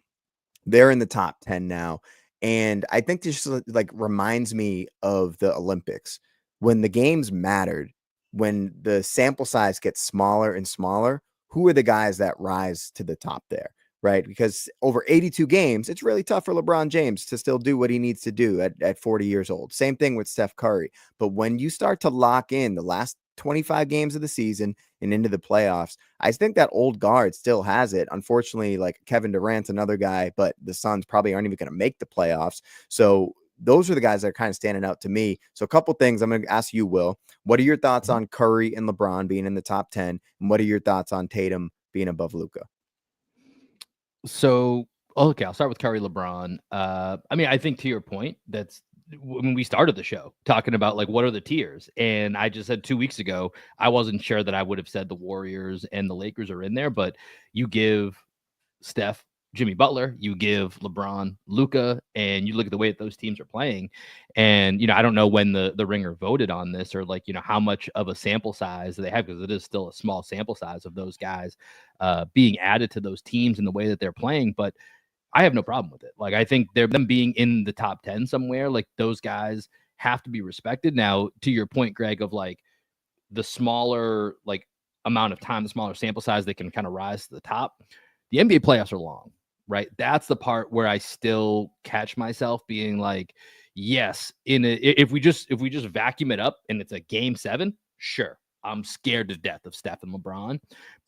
They're in the top 10 now. And I think this like reminds me of the Olympics when the games mattered, when the sample size gets smaller and smaller. Who are the guys that rise to the top there? Right. Because over 82 games, it's really tough for LeBron James to still do what he needs to do at 40 years old. Same thing with Steph Curry. But when you start to lock in the last 25 games of the season and into the playoffs, I think that old guard still has it. Unfortunately, like Kevin Durant's another guy, but the Suns probably aren't even going to make the playoffs. So those are the guys that are kind of standing out to me. So a couple things I'm going to ask you, Will. What are your thoughts on Curry and LeBron being in the top 10? And what are your thoughts on Tatum being above Luka? So, okay, I'll start with Curry, LeBron. I mean, I think to your point, that's when we started the show talking about like what are the tiers, and I just said 2 weeks ago I wasn't sure that I would have said the Warriors and the Lakers are in there, but you give Steph, Jimmy Butler, you give LeBron, Luka, and you look at the way that those teams are playing. And, I don't know when the Ringer voted on this or like, how much of a sample size they have, because it is still a small sample size of those guys being added to those teams in the way that they're playing. But I have no problem with it. Like, I think them being in the top 10 somewhere, like those guys have to be respected. Now, to your point, Greg, of like the smaller, like amount of time, the smaller sample size, they can kind of rise to the top. The NBA playoffs are long, right? That's the part where I still catch myself being like, yes, if we just vacuum it up and it's a game 7, sure, I'm scared to death of Steph and LeBron.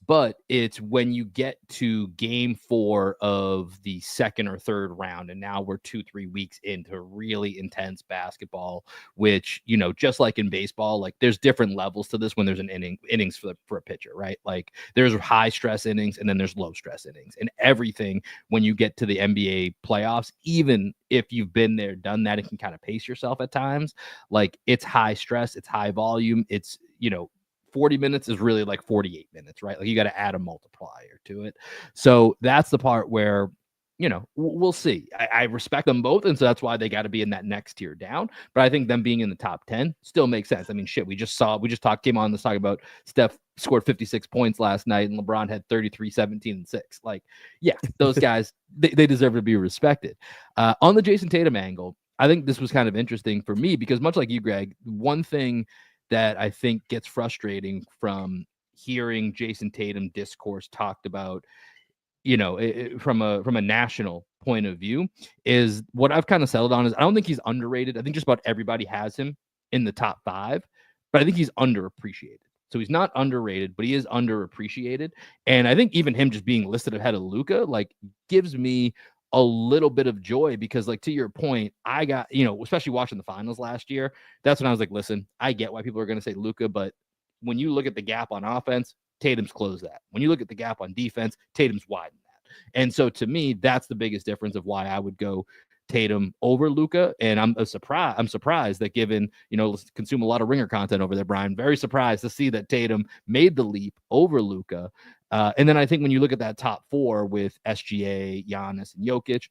But it's when you get to game 4 of the second or third round, and now we're 2-3 weeks into really intense basketball, which, just like in baseball, like there's different levels to this when there's an innings for a pitcher, right? Like there's high stress innings and then there's low stress innings, and everything when you get to the NBA playoffs, even if you've been there, done that, and can kind of pace yourself at times, like it's high stress, it's high volume, it's, 40 minutes is really like 48 minutes, right? Like you got to add a multiplier to it. So that's the part where, we'll see. I respect them both. And so that's why they got to be in that next tier down. But I think them being in the top 10 still makes sense. I mean, shit, came on this talk about Steph scored 56 points last night and LeBron had 33, 17, and 6. Like, yeah, those guys, they deserve to be respected. On the Jason Tatum angle, I think this was kind of interesting for me because much like you, Greg, one thing that I think gets frustrating from hearing Jason Tatum discourse talked about, from a national point of view, is what I've kind of settled on is I don't think he's underrated. I think just about everybody has him in the top 5, but I think he's underappreciated. So he's not underrated, but he is underappreciated. And I think even him just being listed ahead of Luka, like, gives me a little bit of joy because, like, to your point, I got, especially watching the finals last year, that's when I was like, listen, I get why people are going to say Luka, but when you look at the gap on offense, Tatum's closed that. When you look at the gap on defense, Tatum's widened that. And so to me, that's the biggest difference of why I would go Tatum over Luka. And I'm surprised that given, consume a lot of Ringer content over there, Brian, very surprised to see that Tatum made the leap over Luka. And then I think when you look at that top four with SGA, Giannis, and Jokic,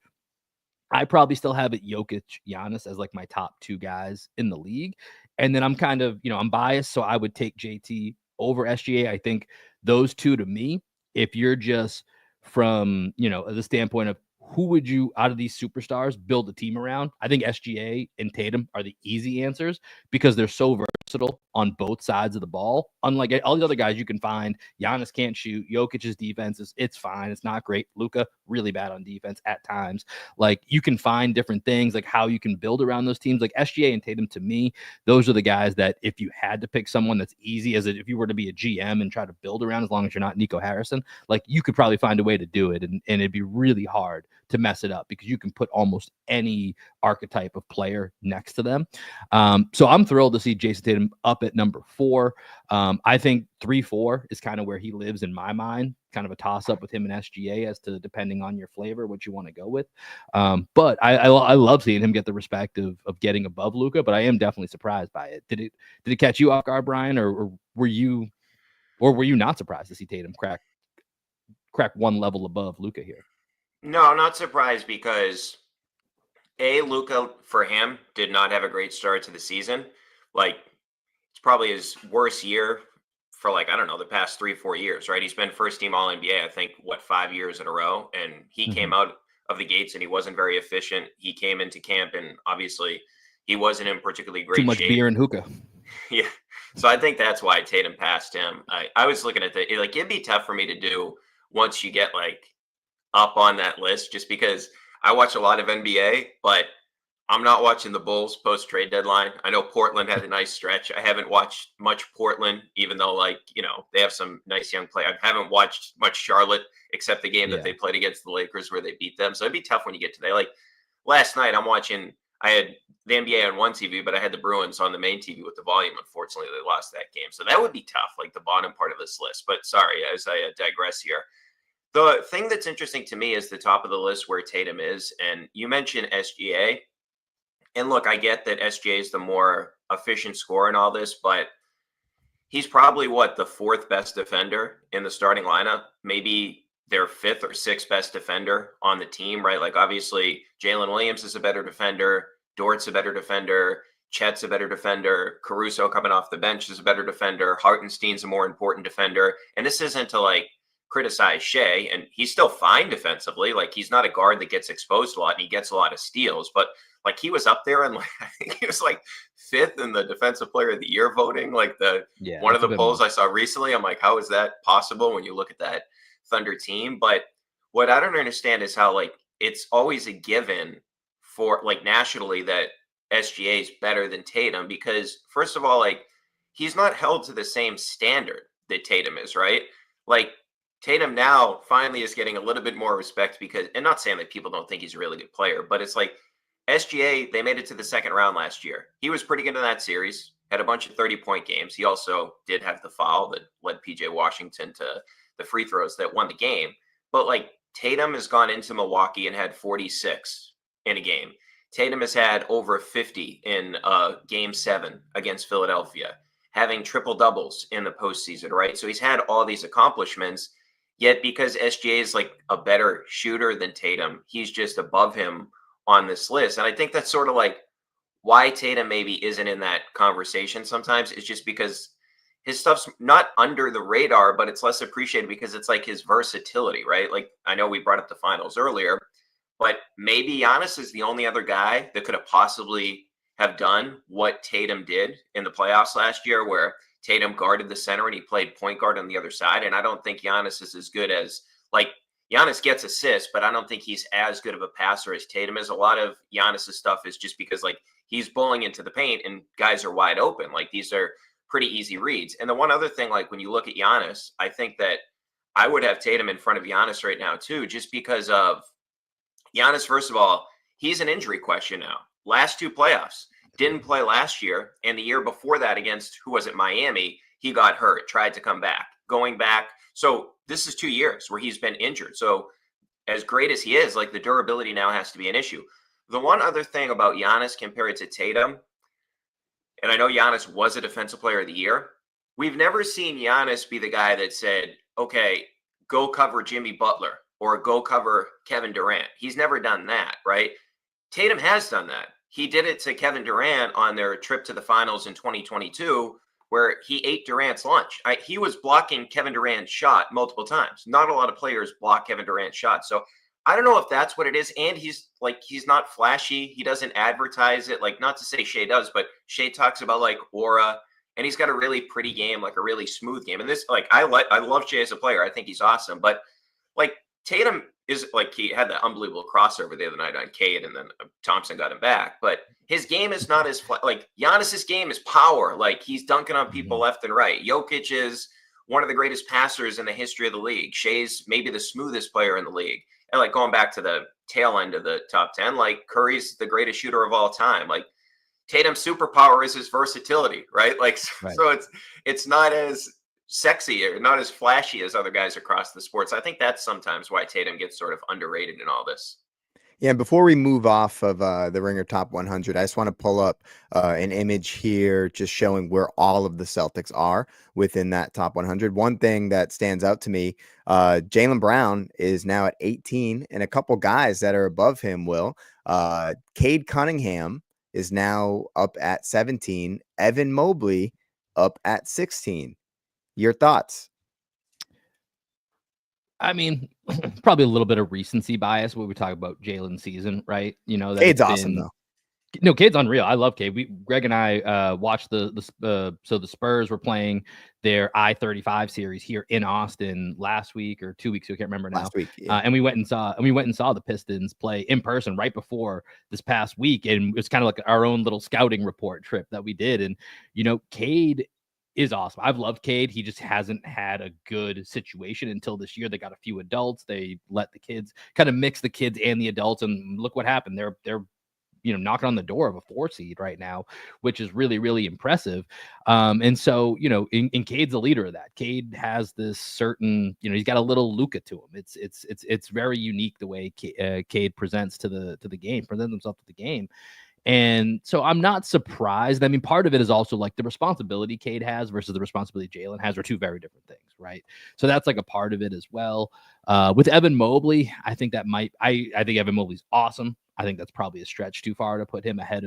I probably still have it Jokic, Giannis as like my top two guys in the league. And then I'm kind of, I'm biased, so I would take JT over SGA. I think those two to me, if you're just from, the standpoint of who would you out of these superstars build a team around, I think SGA and Tatum are the easy answers because they're so versatile on both sides of the ball. Unlike all the other guys you can find, Giannis can't shoot. Jokic's defense it's fine. It's not great. Luka, really bad on defense at times. Like you can find different things, like how you can build around those teams. Like SGA and Tatum, to me, those are the guys that if you had to pick someone that's easy if you were to be a GM and try to build around, as long as you're not Nico Harrison, like you could probably find a way to do it. And it'd be really hard to mess it up because you can put almost any archetype of player next to them. So I'm thrilled to see Jason Tatum up at number 4. I think 3-4 is kind of where he lives in my mind, kind of a toss up with him and SGA as to depending on your flavor, what you want to go with. But I love seeing him get the respect of getting above Luka, but I am definitely surprised by it. Did it catch you off guard, Brian, or were you not surprised to see Tatum crack one level above Luka here? No, I'm not surprised because Luka for him did not have a great start to the season. Like it's probably his worst year for I don't know, the past 3-4 years, right? He's been first team All NBA, I think, 5 years in a row. And he came out of the gates and he wasn't very efficient. He came into camp and obviously he wasn't in particularly great shape. Too much beer and hookah. Yeah. So I think that's why Tatum passed him. I was looking at it'd be tough for me to do once you get up on that list, just because I watch a lot of NBA, but I'm not watching the Bulls post trade deadline. I know Portland had a nice stretch. I haven't watched much Portland, even though they have some nice young play. I haven't watched much Charlotte except the game that they played against the Lakers where they beat them. So it'd be tough when you get to there. Last night I had the NBA on one TV, but I had the Bruins on the main TV with the volume. Unfortunately, they lost that game. So that would be tough, the bottom part of this list. But sorry, as I digress here. The thing that's interesting to me is the top of the list where Tatum is. And you mentioned SGA. And look, I get that SGA is the more efficient scorer in all this, but he's probably the 4th best defender in the starting lineup, maybe their 5th or 6th best defender on the team, right? Obviously, Jalen Williams is a better defender. Dort's a better defender. Chet's a better defender. Caruso coming off the bench is a better defender. Hartenstein's a more important defender. And this isn't to criticize Shea, and he's still fine defensively. He's not a guard that gets exposed a lot and he gets a lot of steals, but he was up there and I think he was 5th in the defensive player of the year voting. One of the polls I saw recently, I'm how is that possible when you look at that Thunder team? But what I don't understand is how it's always a given for nationally that SGA is better than Tatum, because first of all, he's not held to the same standard that Tatum is, right? Tatum now finally is getting a little bit more respect because, and not saying that people don't think he's a really good player, but it's SGA, they made it to the second round last year. He was pretty good in that series, had a bunch of 30-point games. He also did have the foul that led PJ Washington to the free throws that won the game. But Tatum has gone into Milwaukee and had 46 in a game. Tatum has had over 50 in game 7 against Philadelphia, having triple doubles in the postseason, right? So he's had all these accomplishments. Yet because SGA is a better shooter than Tatum, he's just above him on this list. And I think that's sort of why Tatum maybe isn't in that conversation sometimes. It's just because his stuff's not under the radar, but it's less appreciated because it's his versatility, right? I know we brought up the finals earlier, but maybe Giannis is the only other guy that could have possibly have done what Tatum did in the playoffs last year, where Tatum guarded the center and he played point guard on the other side. And I don't think Giannis is as good as Giannis gets assists, but I don't think he's as good of a passer as Tatum is. A lot of Giannis's stuff is just because he's bowling into the paint and guys are wide open. These are pretty easy reads. And the one other thing, when you look at Giannis, I think that I would have Tatum in front of Giannis right now too, just because of Giannis. First of all, he's an injury question now. Last 2 playoffs, didn't play last year. And the year before that against, who was it, Miami, he got hurt, tried to come back, going back. So this is 2 years where he's been injured. So as great as he is, like the durability now has to be an issue. The one other thing about Giannis compared to Tatum, and I know Giannis was a defensive player of the year, we've never seen Giannis be the guy that said, okay, go cover Jimmy Butler or go cover Kevin Durant. He's never done that, right? Tatum has done that. He did it to Kevin Durant on their trip to the finals in 2022, where he ate Durant's lunch. He was blocking Kevin Durant's shot multiple times. Not a lot of players block Kevin Durant's shot. So I don't know if that's what it is. And he's not flashy. He doesn't advertise it. Like, not to say Shea does, but Shea talks about like aura, and he's got a really pretty game, like a really smooth game. And this, like, I love Shea as a player. I think he's awesome. But like Tatum is like, he had that unbelievable crossover the other night on Cade, and then Thompson got him back. But his game is not as like Giannis's game is power. Like, he's dunking on people left and right. Jokic is one of the greatest passers in the history of the league. Shea's maybe the smoothest player in the league. And like going back to the tail end of the top 10, like Curry's the greatest shooter of all time. Like Tatum's superpower is his versatility, right? Like, Right. so it's not as sexy or not as flashy as other guys across the sports. I think that's sometimes why Tatum gets sort of underrated in all this. Yeah, and before we move off of the Ringer Top 100, I just want to pull up an image here just showing where all of the Celtics are within that top 100. One thing that stands out to me, Jaylen Brown is now at 18, and a couple guys that are above him, Cade Cunningham is now up at 17, Evan Mobley up at 16. Your thoughts? I mean, probably a little bit of recency bias when we talk about Jalen's season, right? You know, that Cade's it's awesome, been- though. No, Cade's unreal. I love Cade. Greg and I watched so the Spurs were playing their I-35 series here in Austin last week or 2 weeks ago. I can't remember now. Last week, yeah. And we went and saw the Pistons play in person right before this past week, and it was kind of like our own little scouting report trip that we did. And you know, Cade is awesome. I've loved Cade. He just hasn't had a good situation until this year. They got a few adults. They let the kids kind of mix the kids and the adults, and look what happened. They're knocking on the door of a 4 seed right now, which is really, really impressive. And so, in Cade's a leader of that. Cade has this certain, he's got a little Luka to him. It's very unique the way Cade presents presents himself to the game. And so I'm not surprised. I mean, part of it is also like the responsibility Cade has versus the responsibility Jalen has are two very different things, right? So that's like a part of it as well. With Evan Mobley, I think I think Evan Mobley's awesome. I think that's probably a stretch too far to put him ahead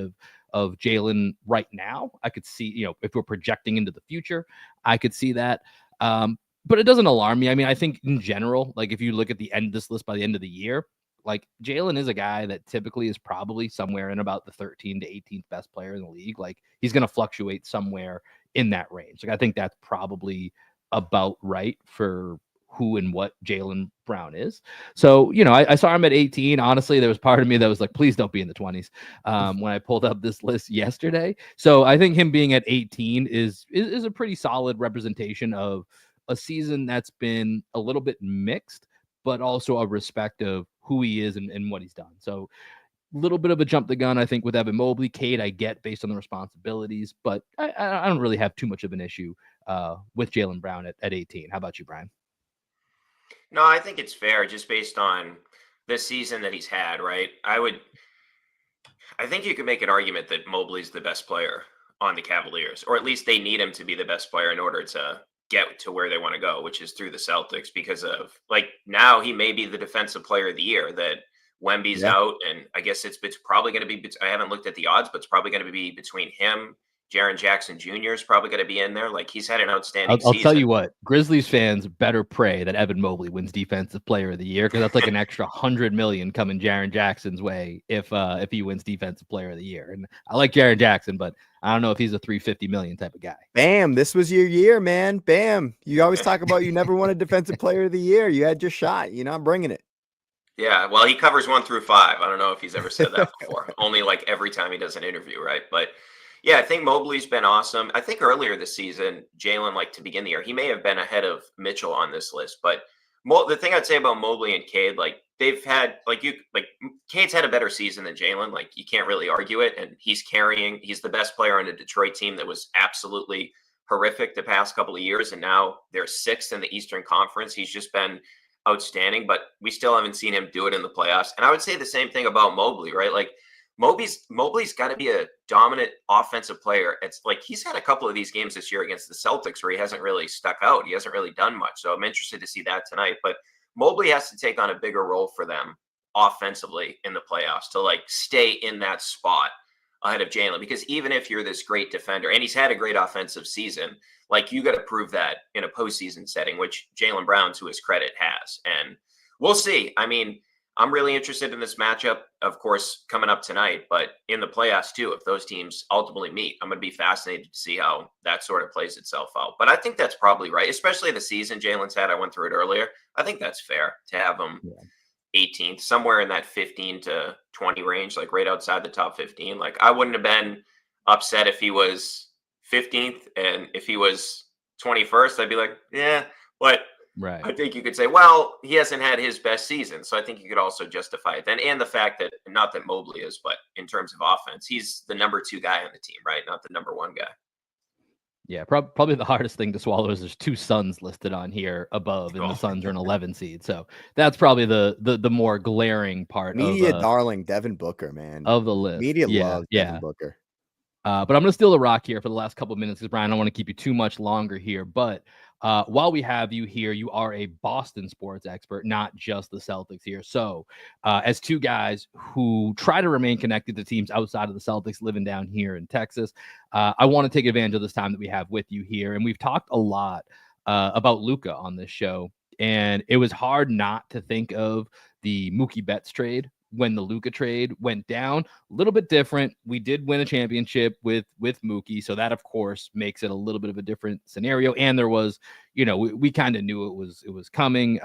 of Jalen right now. I could see, if we're projecting into the future, I could see that. But it doesn't alarm me. I mean, I think in general, like if you look at the end of this list by the end of the year, like Jalen is a guy that typically is probably somewhere in about the 13th to 18th best player in the league. Like he's going to fluctuate somewhere in that range. Like I think that's probably about right for who and what Jaylen Brown is. So, I saw him at 18. Honestly, there was part of me that was like, please don't be in the 20s when I pulled up this list yesterday. So I think him being at 18 is a pretty solid representation of a season that's been a little bit mixed, but also a respect of who he is and what he's done. So a little bit of a jump the gun, I think, with Evan Mobley. Cade, I get based on the responsibilities, but I don't really have too much of an issue with Jaylen Brown at 18. How about you, Brian? No, I think it's fair just based on the season that he's had, right? I think you could make an argument that Mobley's the best player on the Cavaliers, or at least they need him to be the best player in order to get to where they want to go, which is through the Celtics, because of like now he may be the defensive player of the year that Wemby's out. And I guess it's probably going to be, I haven't looked at the odds, but it's probably going to be between him. Jaren Jackson Jr. is probably going to be in there. Like he's had an outstanding season. I'll tell you what, Grizzlies fans better pray that Evan Mobley wins Defensive Player of the Year, because that's like an extra $100 million coming Jaren Jackson's way if he wins Defensive Player of the Year. And I like Jaren Jackson, but I don't know if he's a $350 million type of guy. Bam, this was your year, man. Bam. You always talk about you never won a Defensive Player of the Year. You had your shot. You're not bringing it. Yeah, well, he covers 1 through 5. I don't know if he's ever said that before. Only like every time he does an interview, right? But yeah, I think Mobley's been awesome. I think earlier this season, Jalen, like to begin the year, he may have been ahead of Mitchell on this list. But the thing I'd say about Mobley and Cade, like they've had Cade's had a better season than Jalen. Like you can't really argue it. And he's the best player on a Detroit team that was absolutely horrific the past couple of years. And now they're 6th in the Eastern Conference. He's just been outstanding, but we still haven't seen him do it in the playoffs. And I would say the same thing about Mobley, right? Like Mobley's got to be a dominant offensive player. It's like he's had a couple of these games this year against the Celtics where he hasn't really stuck out. He hasn't really done much. So I'm interested to see that tonight. But Mobley has to take on a bigger role for them offensively in the playoffs to like stay in that spot ahead of Jalen. Because even if you're this great defender, and he's had a great offensive season, like you got to prove that in a postseason setting, which Jaylen Brown, to his credit, has. And we'll see. I mean, I'm really interested in this matchup, of course, coming up tonight, but in the playoffs too, if those teams ultimately meet, I'm going to be fascinated to see how that sort of plays itself out. But I think that's probably right, especially the season Jalen's had. I went through it earlier. I think that's fair to have him 18th, somewhere in that 15 to 20 range, like right outside the top 15. Like I wouldn't have been upset if he was 15th, and if he was 21st, I'd be like, yeah, but Right. I think you could say, well, he hasn't had his best season. So I think you could also justify it then. And the fact that, not that Mobley is, but in terms of offense, he's the number 2 guy on the team, right? Not the number 1 guy. Yeah, probably the hardest thing to swallow is there's 2 Suns listed on here above, and the Suns are an 11 seed. So that's probably the more glaring part Media darling Devin Booker, man. of the list. Media loves Devin Booker. But I'm going to steal the rock here for the last couple of minutes because, Brian, I don't want to keep you too much longer here. But while we have you here, you are a Boston sports expert, not just the Celtics here. So as 2 guys who try to remain connected to teams outside of the Celtics living down here in Texas, I want to take advantage of this time that we have with you here. And we've talked a lot about Luka on this show. And it was hard not to think of the Mookie Betts trade when the Luka trade went down. A little bit different. We did win a championship with Mookie, so that of course makes it a little bit of a different scenario. And there was, we kind of knew it was coming.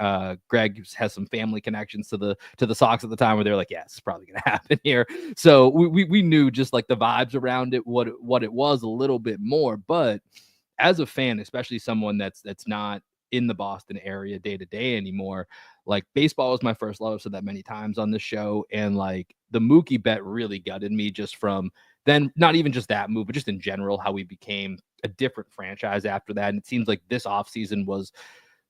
Greg has some family connections to the Sox at the time where they're like, yeah, it's probably gonna happen here. So we knew just like the vibes around it, what it was a little bit more. But as a fan, especially someone that's not in the Boston area day to day anymore, like baseball was my first love. I've said that many times on the show. And like the Mookie bet really gutted me just from then, not even just that move, but just in general, how we became a different franchise after that. And it seems like this offseason was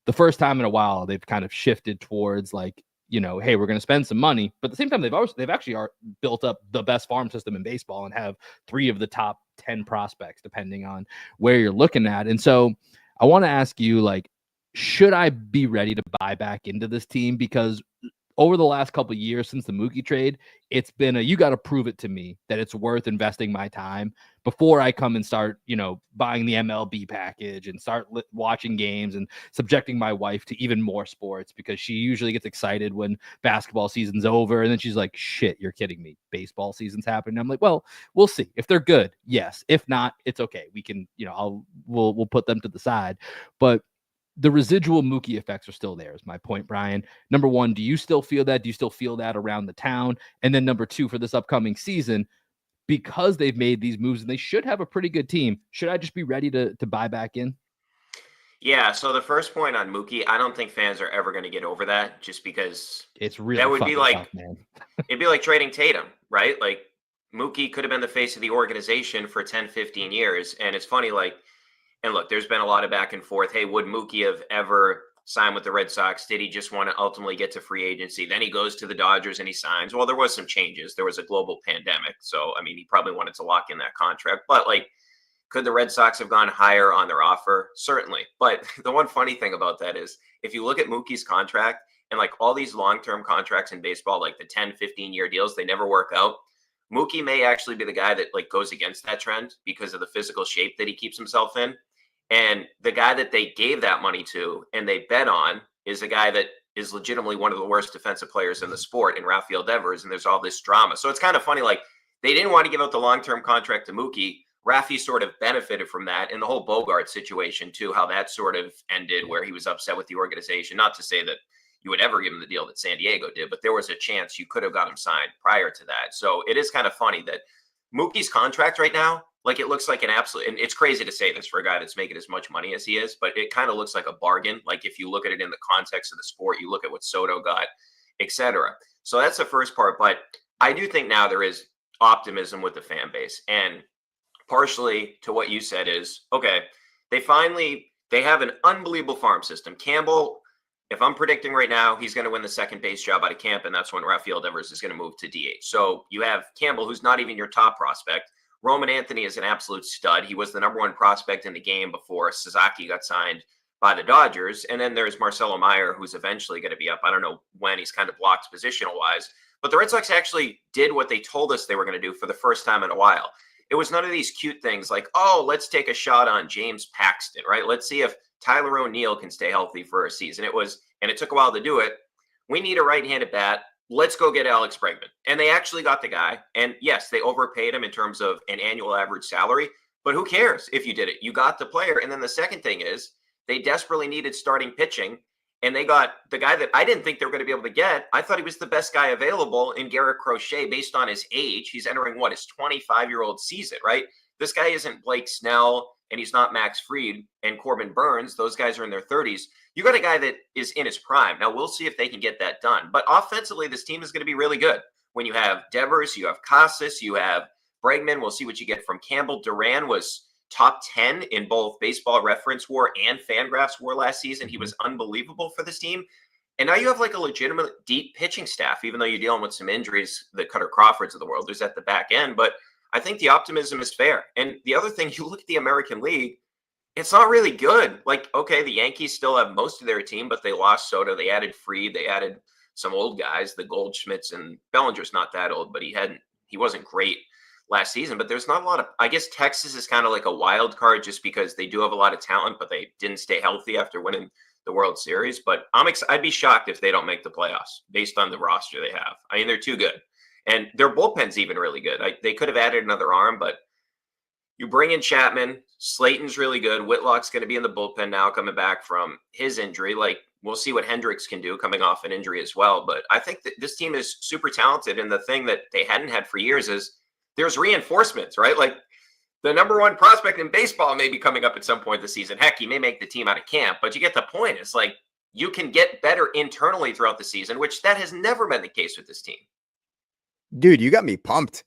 the first time in a while they've kind of shifted towards like, hey, we're going to spend some money. But at the same time, they've actually built up the best farm system in baseball and have 3 of the top 10 prospects, depending on where you're looking at. And so I want to ask you, like, should I be ready to buy back into this team? Because over the last couple of years since the Mookie trade, it's been you got to prove it to me that it's worth investing my time before I come and start, buying the MLB package and start watching games and subjecting my wife to even more sports, because she usually gets excited when basketball season's over. And then she's like, shit, you're kidding me. Baseball season's happening. I'm like, well, we'll see. If they're good, yes. If not, it's okay. We can, we'll put them to the side. But the residual Mookie effects are still there, is my point, Brian. Number 1, do you still feel that? Do you still feel that around the town? And then number 2, for this upcoming season, because they've made these moves and they should have a pretty good team, should I just be ready to buy back in? Yeah, so the first point on Mookie, I don't think fans are ever going to get over that, just because it's really that would be like tough, man. It'd be like trading Tatum, right? Like Mookie could have been the face of the organization for 10, 15 years. And it's funny, like, and look, there's been a lot of back and forth. Hey, would Mookie have ever signed with the Red Sox? Did he just want to ultimately get to free agency? Then he goes to the Dodgers and he signs. Well, there was some changes. There was a global pandemic. So, I mean, he probably wanted to lock in that contract. But, like, could the Red Sox have gone higher on their offer? Certainly. But the one funny thing about that is if you look at Mookie's contract and, like, all these long-term contracts in baseball, like the 10, 15-year deals, they never work out. Mookie may actually be the guy that, like, goes against that trend because of the physical shape that he keeps himself in. And the guy that they gave that money to and they bet on is a guy that is legitimately one of the worst defensive players in the sport in Rafael Devers. And there's all this drama. So it's kind of funny. Like, they didn't want to give out the long-term contract to Mookie. Rafi sort of benefited from that, and the whole Bogart situation too, how that sort of ended where he was upset with the organization. Not to say that you would ever give him the deal that San Diego did, but there was a chance you could have got him signed prior to that. So it is kind of funny that Mookie's contract right now, like, it looks like an absolute, and it's crazy to say this for a guy that's making as much money as he is, but it kind of looks like a bargain. Like, if you look at it in the context of the sport, you look at what Soto got, etc. So that's the first part. But I do think now there is optimism with the fan base. And partially to what you said is, okay, they have an unbelievable farm system. Campbell if I'm predicting right now, he's going to win the second base job out of camp, and that's when Rafael Devers is going to move to DH. So you have Campbell, who's not even your top prospect. Roman Anthony is an absolute stud. He was the number one prospect in the game before Sasaki got signed by the Dodgers. And then there's Marcelo Meyer, who's eventually going to be up. I don't know when. He's kind of blocked positional wise. But the Red Sox actually did what they told us they were going to do for the first time in a while. It was none of these cute things like, oh, let's take a shot on James Paxton, right? Let's see if Tyler O'Neill can stay healthy for a season. It was, and it took a while to do it. We need a right-handed bat. Let's go get Alex Bregman. And they actually got the guy. And yes, they overpaid him in terms of an annual average salary, but who cares if you did it? You got the player. And then the second thing is they desperately needed starting pitching. And they got the guy that I didn't think they were going to be able to get. I thought he was the best guy available in Garrett Crochet based on his age. He's entering his 25-year-old season, right? This guy isn't Blake Snell and he's not Max Fried and Corbin Burns. Those guys are in their 30s. You got a guy that is in his prime. Now we'll see if they can get that done. But offensively, this team is going to be really good. When you have Devers, you have Casas, you have Bregman. We'll see what you get from Campbell. Duran was top 10 in both Baseball Reference WAR and Fangraphs WAR last season. He was unbelievable for this team. And now you have like a legitimate deep pitching staff, even though you're dealing with some injuries, the Cutter Crawfords of the world, who's at the back end. But I think the optimism is fair. And the other thing, you look at the American League, it's not really good. Like, okay, the Yankees still have most of their team, but they lost Soto. They added Fried. They added some old guys, the Goldschmidts, and Bellinger's not that old, but he wasn't great last season. But there's not a lot of, I guess Texas is kind of like a wild card just because they do have a lot of talent, but they didn't stay healthy after winning the World Series. But I'd be shocked if they don't make the playoffs based on the roster they have. I mean, they're too good. And their bullpen's even really good. They could have added another arm, but you bring in Chapman. Slayton's really good. Whitlock's going to be in the bullpen now coming back from his injury. Like, we'll see what Hendricks can do coming off an injury as well. But I think that this team is super talented. And the thing that they hadn't had for years is there's reinforcements, right? Like, the number one prospect in baseball may be coming up at some point this season. Heck, he may make the team out of camp, but you get the point. It's like you can get better internally throughout the season, which that has never been the case with this team. Dude, you got me pumped.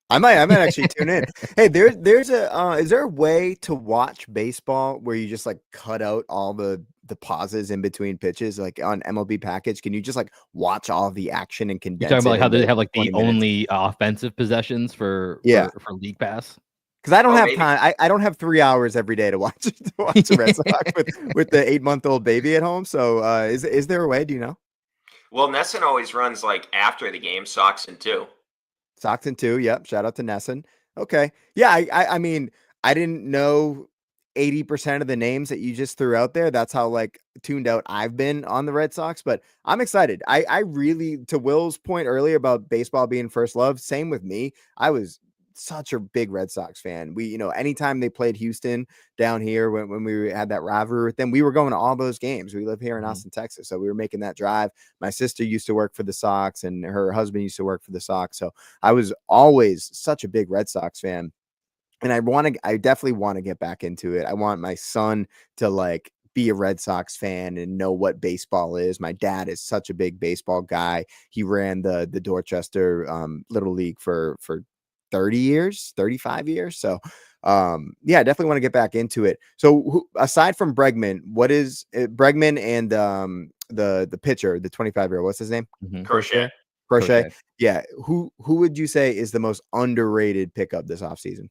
I might actually tune in. Hey, is there a way to watch baseball where you just like cut out all the pauses in between pitches, like on MLB Package? Can you just like watch all of the action and condense? You're talking about like how they have like the 20 minutes? only offensive possessions for League Pass? Because I don't have time. I don't have 3 hours every day to watch the Red Sox with the 8-month-old baby at home. So is there a way? Do you know? Well, Nesson always runs like after the game, Sox and 2. Sox and 2. Yep. Shout out to Nesson. Okay. Yeah. I mean, I didn't know 80% of the names that you just threw out there. That's how like tuned out I've been on the Red Sox, but I'm excited. I really, to Will's point earlier about baseball being first love, same with me. I was such a big Red Sox fan. We, anytime they played Houston down here when we had that rivalry with them, we were going to all those games. We live here in Austin, Texas. So we were making that drive. My sister used to work for the Sox and her husband used to work for the Sox. So I was always such a big Red Sox fan. And I definitely want to get back into it. I want my son to like be a Red Sox fan and know what baseball is. My dad is such a big baseball guy. He ran the Dorchester Little League for 30 years, 35 years. So, I definitely want to get back into it. So aside from Bregman, what is Bregman and the pitcher, the 25-year-old, what's his name? Crochet. Yeah. Who would you say is the most underrated pickup this offseason?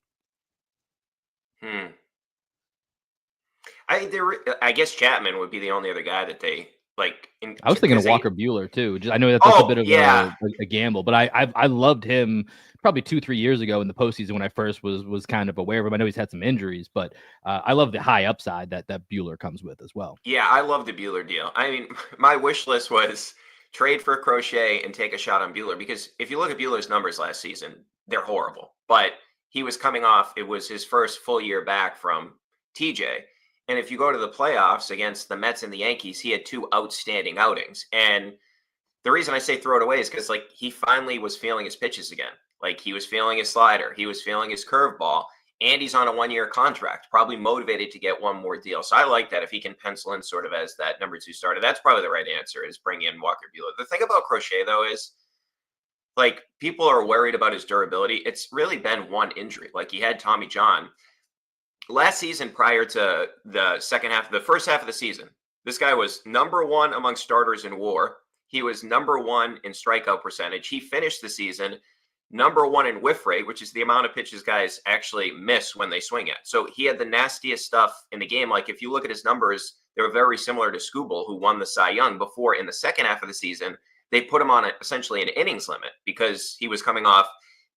I guess Chapman would be the only other guy that they like. I was thinking of Walker Buehler too. I know that's a bit of a gamble, but I loved him probably 2-3 years ago in the postseason when I first was kind of aware of him. I know he's had some injuries, but I love the high upside that Buehler comes with as well. Yeah, I love the Buehler deal. I mean, my wish list was trade for Crochet and take a shot on Buehler, because if you look at Buehler's numbers last season, they're horrible. But he was coming off, it was his first full year back from TJ. And if you go to the playoffs against the Mets and the Yankees, he had 2 outstanding outings. And the reason I say throw it away is because like he finally was feeling his pitches again. Like he was feeling his slider, he was feeling his curveball, and he's on a 1-year contract, probably motivated to get one more deal. So I like that if he can pencil in sort of as that number 2 starter. That's probably the right answer, is bring in Walker Buehler. The thing about Crochet though is like people are worried about his durability. It's really been one injury. Like he had Tommy John last season prior to the first half of the season. This guy was number one among starters in WAR. He was number one in strikeout percentage. He finished the season number one in whiff rate, which is the amount of pitches guys actually miss when they swing at. So he had the nastiest stuff in the game. Like if you look at his numbers, they were very similar to Skubal, who won the Cy Young before. In the second half of the season, they put him on essentially an innings limit because he was coming off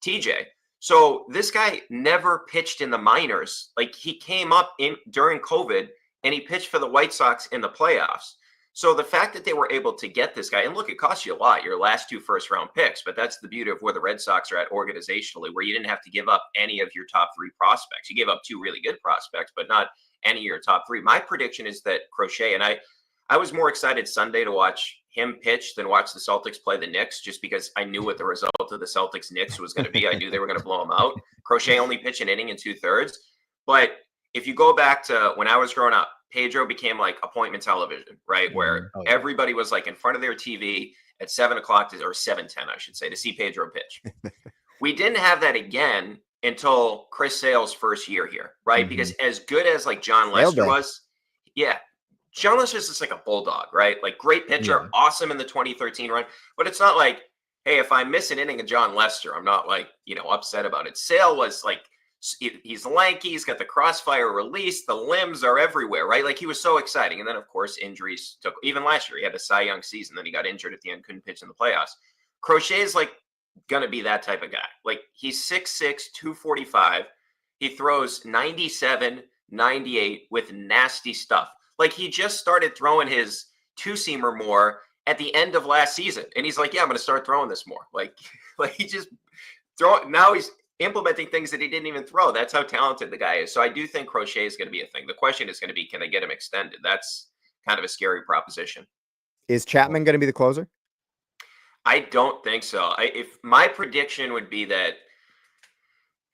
TJ. So this guy never pitched in the minors. Like he came up in during COVID and he pitched for the White Sox in the playoffs. So the fact that they were able to get this guy, and look, it cost you a lot, your last 2 first-round picks, but that's the beauty of where the Red Sox are at organizationally, where you didn't have to give up any of your top 3 prospects. You gave up 2 really good prospects, but not any of your top 3. My prediction is that Crochet, and I was more excited Sunday to watch him pitch than watch the Celtics play the Knicks, just because I knew what the result of the Celtics-Knicks was going to be. I knew they were going to blow him out. Crochet only pitched an inning and 2/3. But if you go back to when I was growing up, Pedro became like appointment television, right? Where everybody was like in front of their TV at 7 o'clock or 7:10, I should say, to see Pedro pitch. We didn't have that again until Chris Sale's first year here, right? Because as good as like John Lester was, John Lester's just like a bulldog, right? Like great pitcher, awesome in the 2013 run. But it's not like, hey, if I miss an inning of John Lester, I'm not like, upset about it. Sale was like, he's lanky, he's got the crossfire release, the limbs are everywhere, right? Like he was so exciting. And then of course injuries took, even last year he had a Cy Young season, then he got injured at the end, couldn't pitch in the playoffs. Crochet is like gonna be that type of guy. Like he's 6'6", 245. He throws 97, 98 with nasty stuff. Like he just started throwing his 2-seamer more at the end of last season. And he's like, yeah, I'm gonna start throwing this more. Like he just now he's implementing things that he didn't even throw. That's how talented the guy is. So I do think Crochet is going to be a thing. The question is going to be, can they get him extended? That's kind of a scary proposition. Is Chapman going to be the closer? I don't think so. If my prediction would be that,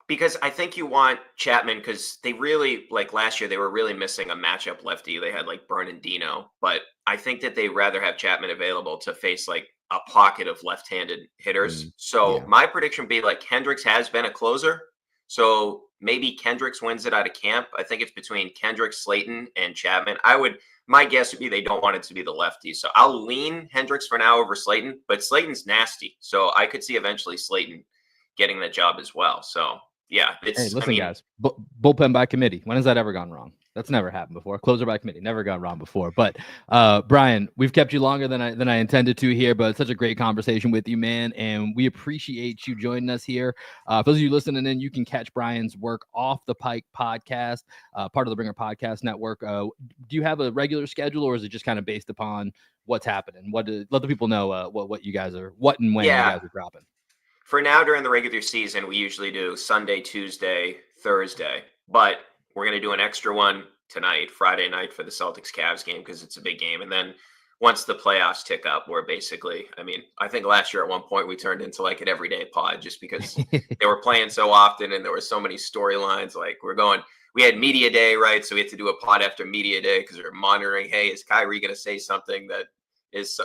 because I think you want Chapman, because they really, like last year, they were really missing a matchup lefty. They had like Bernardino, but I think that they'd rather have Chapman available to face like a pocket of left-handed hitters. So my prediction would be like Kendricks has been a closer. So maybe Kendricks wins it out of camp. I think it's between Kendricks, Slayton, and Chapman. My guess would be they don't want it to be the lefty. So I'll lean Hendricks for now over Slayton, but Slayton's nasty. So I could see eventually Slayton getting that job as well. So yeah, guys, bullpen by committee. When has that ever gone wrong? That's never happened before. Closer by committee, never gone wrong before. But Brian, we've kept you longer than I intended to here, but it's such a great conversation with you, man, and we appreciate you joining us here. For those of you listening in, you can catch Brian's work off the Pike podcast, part of the Ringer Podcast Network. Do you have a regular schedule, or is it just kind of based upon what's happening? Let the people know what you guys are, what and when you guys are dropping. For now, during the regular season, we usually do Sunday, Tuesday, Thursday, but we're going to do an extra one tonight, Friday night, for the Celtics-Cavs game because it's a big game. And then once the playoffs tick up, we're basically, I think last year at one point we turned into like an everyday pod just because they were playing so often and there were so many storylines. Like we had media day, right? So we had to do a pod after media day because we were monitoring, hey, is Kyrie going to say something that is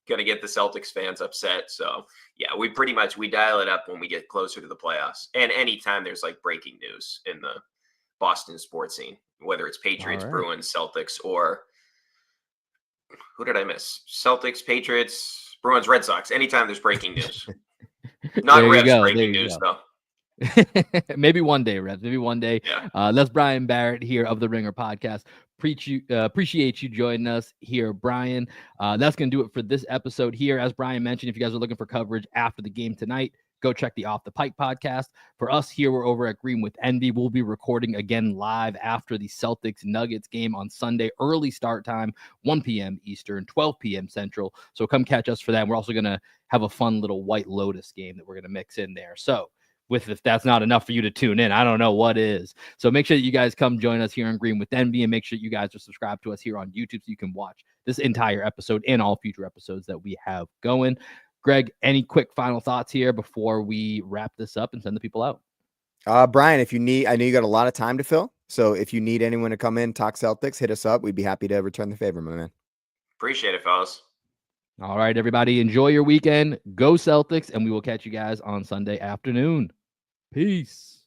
going to get the Celtics fans upset? So yeah, we dial it up when we get closer to the playoffs. And anytime there's like breaking news in the Boston sports scene, whether it's Patriots, Bruins, Celtics, or who did I miss? Celtics, Patriots, Bruins, Red Sox. Anytime there's breaking news. Not Revs breaking news, though. Maybe one day, Revs. Maybe one day. Yeah. That's Brian Barrett here of the Ringer Podcast. Appreciate you joining us here, Brian. That's going to do it for this episode here. As Brian mentioned, if you guys are looking for coverage after the game tonight, go check the Off the Pike podcast. For us here, we're over at Green with Envy. We'll be recording again live after the Celtics Nuggets game on Sunday. Early start time, 1 p.m. Eastern, 12 p.m. Central. So come catch us for that. We're also going to have a fun little White Lotus game that we're going to mix in there. So if that's not enough for you to tune in, I don't know what is. So make sure that you guys come join us here on Green with Envy, and make sure you guys are subscribed to us here on YouTube so you can watch this entire episode and all future episodes that we have going. Greg, any quick final thoughts here before we wrap this up and send the people out? Brian, if you need, I know you got a lot of time to fill. So if you need anyone to come in, talk Celtics, hit us up. We'd be happy to return the favor, my man. Appreciate it, fellas. All right, everybody. Enjoy your weekend. Go Celtics, and we will catch you guys on Sunday afternoon. Peace.